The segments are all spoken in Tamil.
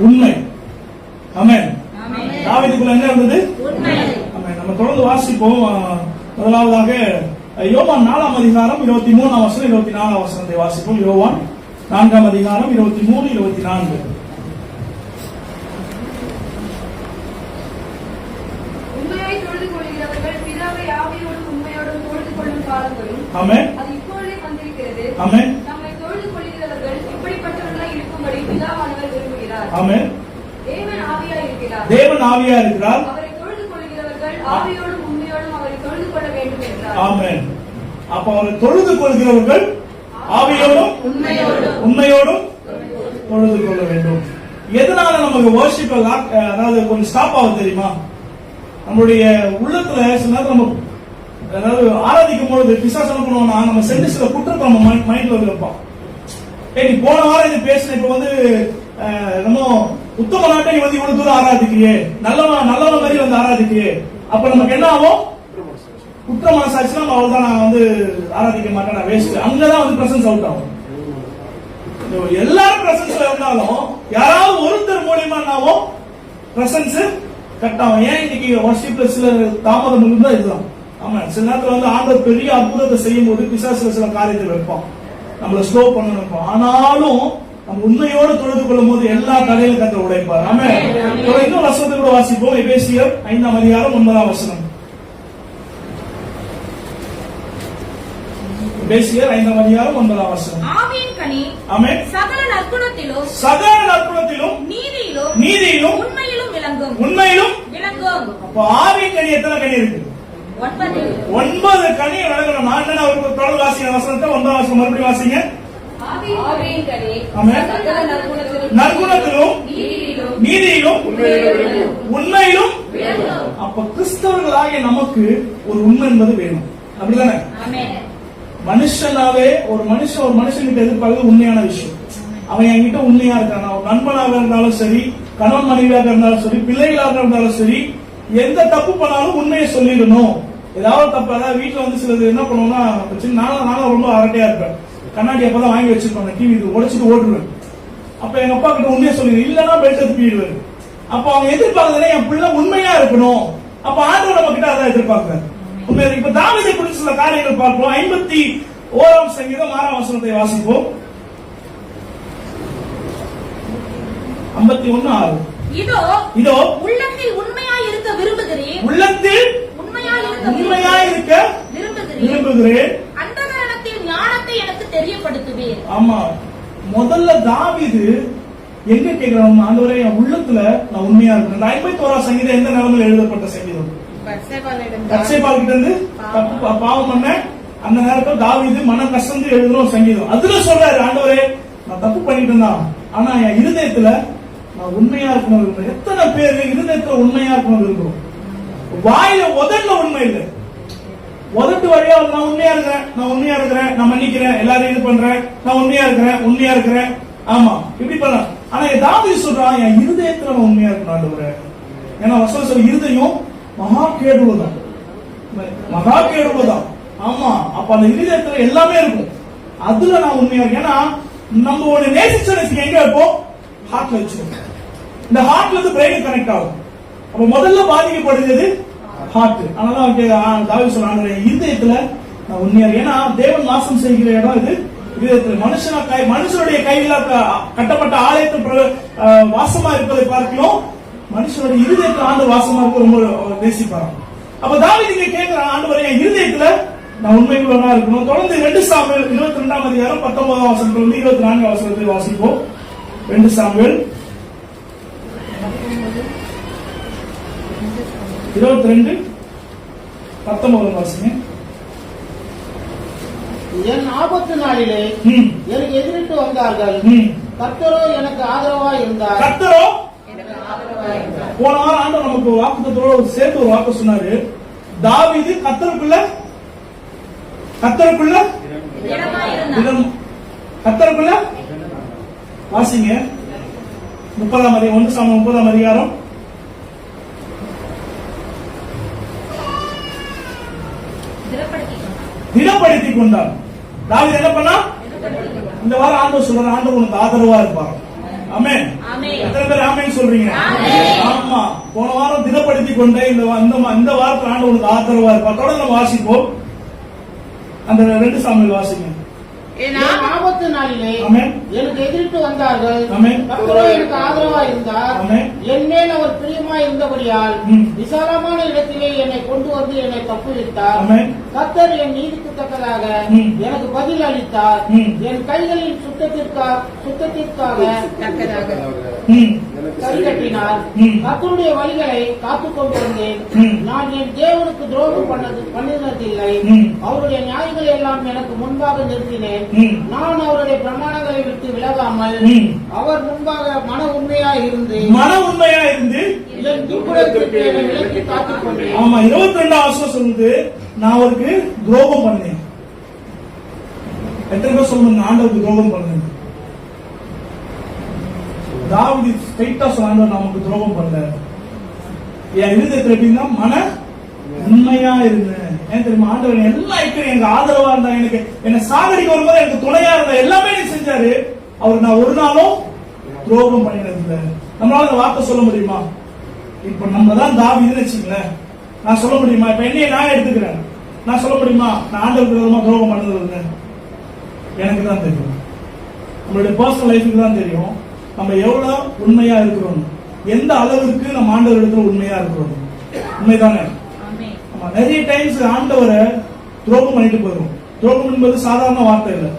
உண்மை. ஆமென். தாவீதுக்குள்ள என்ன இருந்தது? உண்மை. ஆமென். நம்ம தொடர்ந்து வாசிப்போம். முதலாவதாக யோவான் 4ஆம் அதிகாரம் 23ஆம் வசனம் 24ஆம் வசனத்தை வாசிப்போம். யோவான் 4ஆம் அதிகாரம் 23, 24. உண்மையாய் தொழுது கொள்கிறவர்கள் பிதாவை ஆவியோடும் உண்மையோடும் தொழுது கொள்ளும் காலங்களும் ஆமென். அது இப்பொழுதே வந்திருக்கிறது. ஆமென். நம்மை தொழுது கொள்கிறவர்கள் இப்படிப்பட்டவர்களாய் இருக்கும்படி பிதாவானவர் விரும்புகிறார். ஆமென். தேவன் ஆவியாய் இருக்கிறார். தேவன் ஆவியா இருக்கிறார். அவரை தொழுது கொள்கிறவர்கள் ஆவியோடும் உண்மையோடும் அவரை தொழுது கொள்ள வேண்டும் என்றார். ஆமென். அப்ப அவரை தொழுது கொள்கிறவர்கள் ஆவியோடும் உண்மையோடும் தொழுது கொள்ள வேண்டும். எதனால நமக்கு வர்ஷிப் அதாவது கொஞ்சம் ஸ்டாப் ஆகுது தெரியுமா? நம்மளுடைய உள்ளத்துல சில நேரம் நம்ம அதாவது ஆராதிக்கும் பொழுது பிசாசு என்ன பண்ணுவோம்னா நம்ம செஞ்ச சில குற்றத்தை நம்ம மைண்ட்ல வைப்போம். நீ போன வாரம் இது பேசின, இப்ப வந்து நம்ம உத்தம நாட்டை நீ வந்து இவ்வளவு தூரம் ஆராதிக்கிறியே, நல்லவன் மாதிரி வந்து ஆராதிக்கிறியே, அப்ப நமக்கு என்ன ஆகும்? குற்ற மனசாட்சினா நம்ம அவள் தான் நான் வந்து ஆராதிக்க மாட்டேன், நான் வேஸ்ட். அங்கதான் வந்து பிரசன்ஸ் அவுட் ஆகும். எல்லாரும் பிரசன்ஸ்ல இருந்தாலும் யாராவது ஒருத்தர் மூலியமா என்னாவும் பிரசன்ஸ் கட் ஆகும். ஏன் இன்னைக்கு வர்ஷிப்ல சில தாமதம் இருந்தா இதுதான். ஆமா, சில நேரத்துல வந்து ஆண்டவர் பெரிய அற்புதத்தை செய்யும் போது பிசாசுல சில காரியத்தை வைப்போம், நம்மள ஸ்லோ பண்ண வைப்போம். ஆனாலும் நம்ம உண்மையோடு தொழுது கொள்ளும் போது எல்லா தடையிலும் கத்த உடைப்பார். ஆமா, இன்னும் வசனத்தை கூட வாசிப்போம். எபேசியர் 5ஆம் அதிகாரம் 9ஆம் வசனம். எபேசியர் 5ஆம் அதிகாரம் 9ஆம் வசனம். ஆவியின் கனி ஆமென். சகல நற்குணத்திலும் நீதியிலும் உண்மையிலும் விளங்கும். அப்ப ஆவியின் கனி எத்தனை கனி இருக்கு? 9 கனி விளங்கணும். நான் என்ன அவருக்கு தொடர்ந்து வாசிங்க வசனத்தை 9ஆம் வசனம் மறுபடியும் வாசிங்க. ஆவியின் கனி சகல நற்குணத்திலும் நீதியிலும் உண்மையிலும். அப்ப கிறிஸ்தவர்களாகிய நமக்கு ஒரு உண்மை என்பது வேணும். அப்படிதானே? மனுஷனாவே ஒரு மனுஷன் கிட்ட எதிர்பார்க்க உண்மையான விஷயம். அவன் என்கிட்ட உண்மையா இருக்கான். அவன் நண்பனாக இருந்தாலும் சரி, கணவன் மனைவியாக இருந்தாலும் சரி, பிள்ளைகளாக இருந்தாலும் சரி, எந்த தப்பு பண்ணாலும் உண்மையை சொல்லிடணும். ஏதாவது தப்பு, அதாவது வீட்டுல வந்து சிலது என்ன பண்ணுவோம்னா, நானும் ரொம்ப அரட்டையா இருப்பேன். கண்ணாடி அப்பதான் வாங்கி வச்சிருப்பாங்க, டிவி உடைச்சிட்டு ஓட்டுருவேன். அப்ப எங்க அப்பா கிட்ட உண்மையை சொல்லிடுவேன், இல்லன்னா பெல்ட் தூக்கிடுவேன். அப்ப அவங்க எதிர்பார்க்கறதுல என் பிள்ளை உண்மையா இருக்கணும். அப்ப ஆண்டவர் நம்ம கிட்ட அதான் எதிர்பார்க்கிறார். இப்ப தாவீதை குறித்து சில காரியங்கள் பார்ப்போம். 51ஆம் சங்கீதம் 6ஆம் வசனத்தை வாசிப்போம். 51:6. இதோ உள்ளத்தில் உண்மையாய் இருக்க விரும்புகிறேன். அந்தகரணத்தில் ஞானத்தை எனக்கு தெரியப்படுத்துவேன். ஆமா, முதல்ல தாவீது எங்க கேட்கிறான்? ஆண்டவரே, என் உள்ளத்துல நான் உண்மையா இருக்கேன். 51ஆம் சங்கீதம் எந்த நிலைமையில் எழுதப்பட்ட சங்கீதம்? பத்சேபாள் கிட்ட இருந்து பாவம் பண்ண அந்த நேரத்தில் தாவீது மன கசந்து எழுதுறோம் சங்கீதம். அதுல சொல்றாரு, ஆண்டவரே நான் தப்பு பண்ணிட்டு இருந்தான், ஆனா என் இருதயத்துல நான் உண்மையா இருக்கணும் விரும்புறேன். எத்தனை பேரு இருதயத்துல உண்மையா இருக்கணும் விரும்புறோம்? வாயில உதட்டுல உண்மை இல்லை, உதட்டு வழியா நான் உண்மையா இருக்கிறேன், நான் மன்னிக்கிறேன், எல்லாரையும் இது பண்றேன், நான் உண்மையா இருக்கிறேன். ஆமா, இப்படி பண்ண. ஆனா தாவீது சொல்றான், என் இருதயத்துல நான் உண்மையா இருக்கணும் ஆண்டவரே. ஏன்னா வசனம் சொல்ல இருதயம் மகா கேடுவதான். ஆமா, அப்ப அந்த இருதயத்துல எல்லாமே இருக்கும், அதுல நான் உண்மையா இருக்கேன். ஏன்னா நம்ம ஒரு நேசிச்சு எங்க இருப்போம்? ஹார்ட்ல வச்சிருக்கோம். இந்த ஹார்ட்ல இருந்து பிரெயின் கனெக்ட் ஆகும். அப்ப முதல்ல பாதிக்கப்படுகிறது ஹார்ட். அதனால தாவீது சொல்றாங்க, இருதயத்துல நான் உண்மையா இருக்கேன். ஏன்னா தேவன் வாசம் செய்கிற இடம் இது இருதயத்துல. மனுஷனுடைய கையில கட்டப்பட்ட ஆலயத்தில் வாசமா இருப்பதை பார்க்கலாம், மனுஷனுடைய இருதயத்துல ஆண்டு வாசமா இருக்க ரொம்ப நேசிப்பாராம். அப்ப தாவீது கேட்கிறான், ஆண்டவரே என் இருதயத்துல நான் உண்மைக்குள்ளவனா இருக்கணும். தொடர்ந்து 2 சாமுவேல் 22ஆம் அதிகாரம் 19ஆம் வசனத்திலிருந்து 24ஆம் வசனத்தை வாசிப்போம். 2 சாமுவேல் 22:19 வாசிங்க. என் ஆபத்து நாளிலே எனக்கு எதிரிட்டு வந்தார்கள், கர்த்தரோ எனக்கு ஆதரவா இருந்தார். போன வாரம் ஆண்டவர் நமக்கு வாக்குத்தத்தோட சேர்த்து ஒரு வாக்கு சொன்னாரு. தாவீது கர்த்தருக்குள்ள வாசிங்க 30ஆம் அதிகாரம் 1 சாமுவேல் 30ஆம் அதிகாரம். திடப்படுத்திக் கொண்டார். தாவீது என்ன பண்ணா? இந்த வாரம் ஆண்டவர் சொல்றாரு, ஆண்டவர் உனக்கு ஆதரவா இருப்பார். ஆமென். எத்தனை பேர் ஆமென் சொல்றீங்க? ஆமா. போன வாரம் திடப்படுத்தி கொண்ட இந்த வாரத்தில் ஆண்டவருக்கு ஆதரவா இருப்பார். தொடர்ந்து வாசிப்போம். அந்த 2 சாமுவேல் வாசிங்க. ஆபத்து நாளிலே ஆமென். எனக்கு எதிர்த்து வந்தார்கள். ஆமென். கர்த்தரோ எனக்கு ஆதரவா இருந்தார். ஆமென். என் மேல் அவர் பிரியமா இருந்தபடியால் ம். விசாலமான இடத்திலே என்னை கொண்டு வந்து என்னை தப்புவித்தார். ஆமென். கர்த்தர் என் நீதிக்கு தக்கதாக ம். எனக்கு பதில் அளித்தார். ம். என் கைகளின் சுத்தத்திற்காக ம். கை கட்டினார். ம். கர்த்தருடைய வழிகளை காத்துக் கொண்டு வந்தேன். ம். நான் என் தேவனுக்கு துரோகம் பண்ணினதில்லை. ம். அவருடைய நியாயங்களை எல்லாம் எனக்கு முன்பாக நிறுத்தினேன். ம். நான் அவருடைய பிரமாணங்களை விட்டு விலகாமல் ம். அவர் முன்பாக மன உண்மையாய் இருந்து என் துன்பத்திற்கு என்னை விலக்கி காத்துக் கொண்டேன். ஆமா. 22 வருஷம் சொல்லுது, நான் அவருக்கு துரோகம் பண்ணேன். எத்தனை பேர் சொல்லுங்க ஆண்டவருக்கு துரோகம் பண்ணேன்? தாவீது ஸ்ட்ரைட்டா சொன்னாங்க, நமக்கு துரோகம் பண்ணல. என் இருதயத்துல எப்படின்னா மன உண்மையா இருந்தேன். ஏன் தெரியுமா? ஆண்டவர் எல்லா ஐக்கியம் எனக்கு ஆதரவா இருந்தா, எனக்கு என்ன சாகடிக்க வரும்போது எனக்கு துணையா இருந்தா, எல்லாமே எனக்கு செஞ்சாரு. அவர் நான் ஒரு நாளும் துரோகம் பண்ணினது இல்லை. நம்மளால அந்த வார்த்தை சொல்ல முடியுமா? இப்ப நம்ம தான் தாவீதுன்னு வச்சுங்களேன், நான் சொல்ல முடியுமா? இப்ப என்னைய நான் எடுத்துக்கிறேன், நான் சொல்ல முடியுமா நான் ஆண்டவருக்கு விரோதமா துரோகம் பண்ணது? எனக்கு தான் தெரியும். நம்மளுடைய பர்சனல் லைஃபுக்கு தான் தெரியும் நம்ம எவ்வளவு உண்மையா இருக்கிறோம், எந்த அளவிற்கு நம்ம ஆண்டவர் இடத்துல உண்மையா இருக்கிறோம். உண்மைதானே? நம்ம நிறைய டைம்ஸ் ஆண்டவரை துரோகம் பண்ணிட்டு போயிடும். துரோகம் என்பது சாதாரண வார்த்தை இல்லை.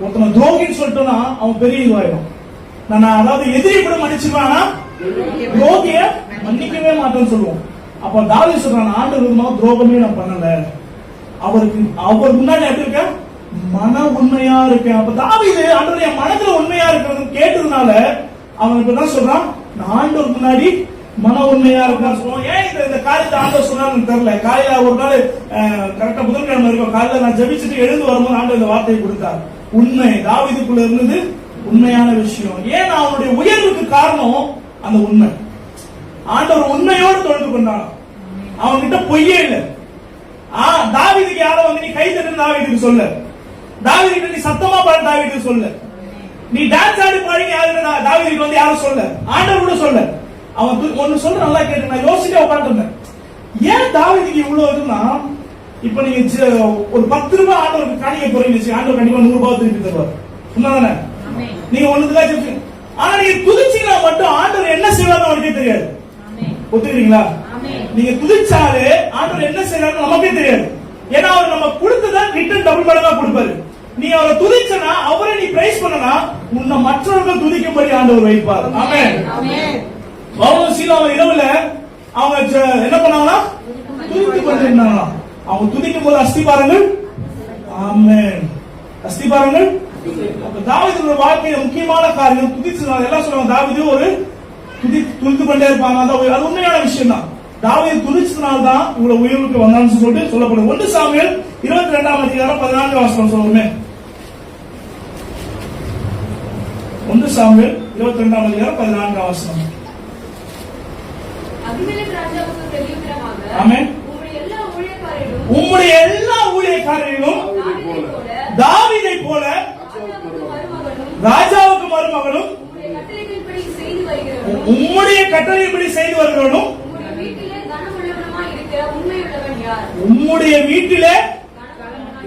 ஒருத்தனை துரோகின்னு சொல்லிட்டோம்னா அவன் பெரிய இதுவாயிடும். நான் அதாவது எதிரி கூட மன்னிச்சுவானா, துரோகிய மன்னிக்கவே மாட்டேன்னு சொல்லுவோம். அப்ப தாவீது சொல்றான், ஆண்டவர் விரோதமா துரோகமே நான் பண்ணல, அவருக்கு அவர் முன்னாடி எப்படி இருக்க மன உண்மையா இருக்கேன். அப்ப தாவீது ஆண்டவர் என் மனதுல உண்மையா இருக்கிறது கேட்டதுனால அவன் இப்பதான் சொல்றான், நான் ஆண்டவர் முன்னாடி மன உண்மையா இருக்கான்னு சொல்லுவோம். ஏன் இந்த காரியத்தை ஆண்டவர் சொன்னான்னு தெரியல. காலையில ஒரு நாள் கரெக்டா புதன்கிழமை இருக்கும், காலையில நான் ஜெபிச்சுட்டு எழுந்து வரும்போது ஆண்டவர் இந்த வார்த்தையை கொடுத்தார். உண்மை தாவீதுக்குள்ள இருந்தது உண்மையான விஷயம். ஏன் அவனுடைய உயர்வுக்கு காரணம் அந்த உண்மை. ஆண்டவர் உண்மையோடு தொழுது கொண்டான். அவன்கிட்ட பொய்யே இல்லை. தாவீதுக்கு யாரோ வந்து நீ கை தட்டு தாவீதுக்கு சொல்ல, தாவீதுக்கு நீ சத்தமா பாடு தாவீதுக்கு சொல்ல, நீ டான்ஸ் ஆடி பாடி தாவீதுக்கு வந்து யாரும் சொல்ல, ஆண்டவர் கூட சொல்ல. அவன் ஒன்னு சொல்ற நல்லா கேட்டு நான் யோசிக்க உட்காந்துருந்தேன். ஏன் தாவீதுக்கு இவ்வளவு இருக்குன்னா, இப்ப நீங்க ஒரு 10 ரூபாய் ஆண்டவருக்கு காணிக்க போறீங்க, ஆண்டவர் கண்டிப்பா 100 ரூபாய் திருப்பி தருவார். உண்மைதானே? நீங்க ஒண்ணுக்கு ஆனா நீங்க துதிச்சீங்கன்னா மட்டும் ஆண்டவர் என்ன செய்வாங்க அவனுக்கே தெரியாது. ஒத்துக்கிறீங்களா? நீங்க துதிச்சாலே ஆண்டவர் என்ன செய்யறாரு நமக்கே தெரியாது. ஏன்னா அவர் நம்ம கொடுத்ததான் ரிட்டர்ன் டபுள் மடங்கா கொடுப்பாரு. நீ அவரை துதிச்சனா, அவரை நீ பிரைஸ் பண்ணனா, உன்னை மற்றவர்கள் துதிக்கும்படி ஆண்டவர் வைப்பார். ஆமென். பவுலும் சீலாவும் இரவுல அவங்க என்ன பண்ணாங்களா? துதித்து கொண்டிருந்தாங்களா? அவங்க துதிக்கும் போது அஸ்திபாரங்கள், ஆமென், அஸ்திபாரங்கள். தாவீதுடைய வாழ்க்கையில முக்கியமான காரியம் துதிச்சனால. எல்லாம் சொல்லுவாங்க தாவீது ஒரு துதித்து கொண்டே இருப்பாங்க. அது உண்மையான விஷயம் தான். தாவீது துதிச்சனால தான் இவ்வளவு உயர்வுக்கு வந்தான்னு சொல்லிட்டு சொல்லப்படுது. 1 சாமுவேல் 22ஆம் அதிகாரம் 14 வசனம் சொல்லுமே. 1 சாமுவேல் 22ஆம் அதிகாரம் 14 வசனம். அபிமெலேக்கு ராஜாவுக்கு பிரதியுத்தரமாக, ஆமென், உம்முடைய எல்லா ஊழியக்காரரிலும் தாவீதை போல ராஜாவுக்கு மருமகனும் உம்முடைய கட்டளையின்படி செய்து வருகிறவனும் உம்முடைய வீட்டிலே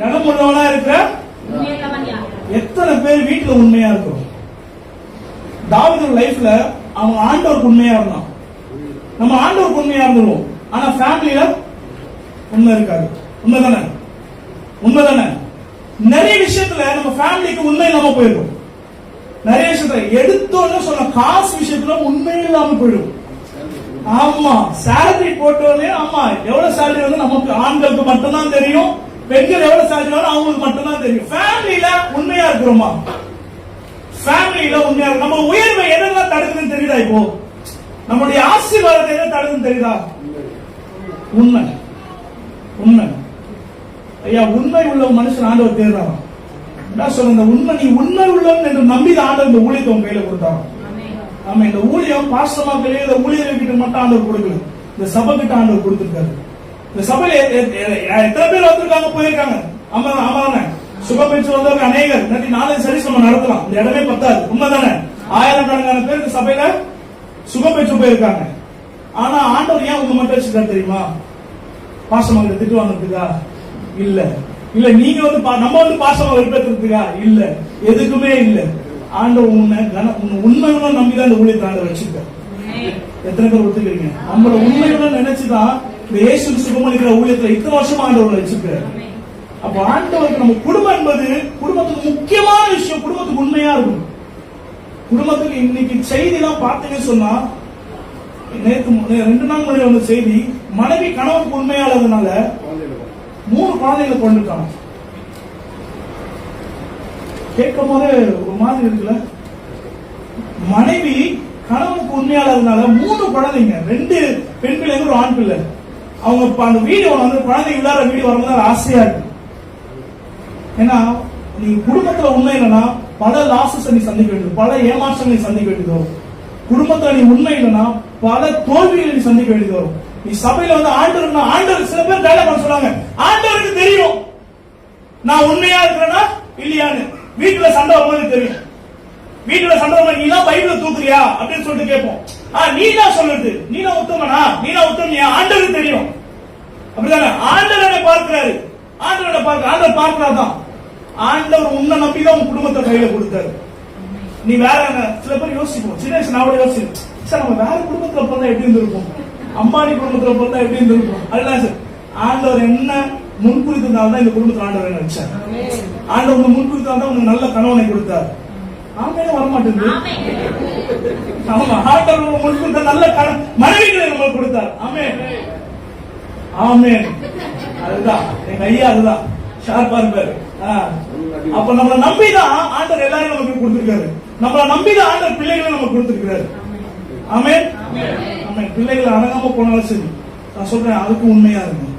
கனமுள்ளவனா இருக்கிற எத்தனை பேர் வீட்டுல உண்மையா இருக்கிறோம்? தாவீது லைஃப்ல அவன் ஆண்டவருக்கு உண்மையா இருந்தான். நம்ம ஆண்டவருக்கு உண்மையா இருந்துருவோம், ஆனா ஃபேமிலியில உண்மை இருக்காது. உண்மைதானே? உண்மைதானே? நிறைய விஷயத்துல நம்ம ஃபேமிலிக்கு உண்மை இல்லாம போயிடும். நிறைய விஷயத்துல எடுத்தோன்னு சொன்ன காசு விஷயத்துல உண்மை இல்லாம போயிடும். ஆமா, சேலரி போட்டோன்னே, ஆமா எவ்வளவு சேலரி வந்து நமக்கு ஆண்களுக்கு மட்டும்தான் தெரியும், பெண்கள் எவ்வளவு சேலரி வரும் அவங்களுக்கு மட்டும்தான் தெரியும். ஃபேமிலியில உண்மையா இருக்கிறோமா? ஃபேமிலியில உண்மையா நம்ம உயர்வை எதெல்லாம் தடுக்குதுன்னு தெரியுதா? இப்போ நம்முடைய ஆசீர்வாதத்தை எதை தடுக்குதுன்னு தெரியுதா? உண்மை. உண்மை. ஐயா, உண்மை உள்ள மனுஷன் ஆண்டவர் தேர்றான். என்ன சொல்ற? இந்த உண்மை, நீ உண்மை உள்ளவன் என்று நம்பி ஆண்டவர் இந்த ஊழியத்தை உன் கையில கொடுத்தாங்க. ஆமா, இந்த ஊழியம் பாஸ்டமா கையில, இந்த ஊழியர்கிட்ட மட்டும் ஆண்டவர் கொடுக்கல, இந்த சபை கிட்ட ஆண்டவர் கொடுத்திருக்காரு. இந்த சபையில எத்தனை பேர் வந்திருக்காங்க, போயிருக்காங்க. ஆமா, ஆமாண்ணே, சுகம் பெற்று வந்தவங்க அநேகர். 4 சர்வீஸ் நம்ம நடத்தலாம், இந்த இடமே பத்தாது. உண்மைதானே? ஆயிரக்கணக்கான பேர் இந்த சபையில சுகம் பெற்று போயிருக்காங்க. ஆனா ஆண்டவர் ஏன் உங்க மட்டும் வச்சுட்டாரு தெரியுமா? பாசமாக திட்டு வாங்குறதுக்கா? இல்ல இல்ல. நீங்க வந்து நம்ம வந்து பாசமாக வெறுப்பேற்றுறதுக்கா? இல்ல, எதுக்குமே இல்ல. ஆண்டவர் உன்னை உண்மையுடன் நம்பிதான் இந்த ஊழியத்தை ஆண்டவர் வச்சிருக்காரு. எத்தனை பேர் ஒத்துக்கிறீங்க? நம்மளோட உண்மையுடன் நினைச்சுதான் இந்த இயேசு சுகமளிக்கிற ஊழியத்துல இத்தனை வருஷம் ஆண்டவர் வச்சிருக்காரு. அப்ப ஆண்டவருக்கு நம்ம குடும்பம் என்பது குடும்பத்துக்கு முக்கியமான விஷயம். குடும்பத்துக்கு உண்மையா இருக்கும். குடும்பத்துக்கு இன்னைக்கு செய்தி எல்லாம் பார்த்தீங்கன்னு சொன்னா, நேற்று 2 நாள் முன்னாடி வந்த செய்தி, மனைவி கணவனுக்கு உண்மையானதுனால 3 குழந்தைகளை கொண்டுட்டாங்க. கேட்கும் போது ஒரு மாதிரி இருக்குல்ல. மனைவி கணவனுக்கு உண்மையானதுனால 3 குழந்தைங்க, 2 பெண் பிள்ளைங்க, ஒரு ஆண் பிள்ளை. அவங்க அந்த வீடியோ வந்து குழந்தைங்க இல்லாத வீடியோ வரும்போது ஆசையா இருக்கு. ஏன்னா நீ குடும்பத்துல உண்மை இல்லைன்னா பல லாசஸ் நீ சந்திக்க வேண்டியது, பல ஏமாற்றங்களை சந்திக்க வேண்டியது வரும். குடும்பத்துல நீ உண்மை இல்லைன்னா பல தோல்விகளை நீ சந்திக்க வேண்டியது வரும். நீ சபையில வந்து ஆண்டவர் சில பேர் டைலாக் சொல்றாங்க, ஆண்டவருக்கு தெரியும் நான் உண்மையா இருக்கிறேன்னா இல்லையான்னு. வீட்டுல சண்டை வரும்போது தெரியும். வீட்டுல சண்டை வரும்போது நீ தான் பைபிள தூக்குறியா அப்படின்னு சொல்லிட்டு கேட்போம். நீ தான் சொல்லுது, நீ தான் உத்தமனா, நீ தான் உத்தமனியா, ஆண்டவருக்கு தெரியும். அப்படிதானே? ஆண்டவரை பார்க்கிறாரு. ஆண்டவர் பார்க்கிறாதான். ஆண்டவர் உன்னை நம்பிதான் உன் குடும்பத்தை கையில கொடுத்தாரு. நீ வேற சில பேர் யோசிப்போம், சின்ன வயசு நான் யோசிப்போம், சார் நம்ம வேற குடும்பத்துல பிறந்தா எப்படி இருந்திருக்கும், அம்பானி குடும்பத்துல பிறந்தா எப்படி இருந்திருக்கும். அதுதான் சார் ஆண்டவர் என்ன முன்குறித்ததால்தான் இந்த குடும்பத்தில் ஆண்டவர் என்ன வச்சார். ஆண்டவர் முன்குறித்தால்தான் உனக்கு நல்ல கணவனை கொடுத்தார். ஆமையே வரமாட்டேங்குது. ஆமா, ஆண்டவர் முன்குறித்த நல்ல மனைவிகளை நம்மளுக்கு கொடுத்தார். ஆமே ஆமே. அதுதான் எங்க ஐயா, அதுதான் ஷார்ப்பா இருப்பாரு. அப்ப நம்மளை நம்பிதான் ஆண்டவர் எல்லாரும் நமக்கு கொடுத்திருக்காரு. நம்மளை நம்பிதான் ஆண்டவர் பிள்ளைகளை நமக்கு கொடுத்திருக்கிறாரு. ஆமென் ஆமென். பிள்ளைகளை அடங்காம போனாலும் சரி, நான் சொல்றேன் அதுக்கு உண்மையா இருக்கு.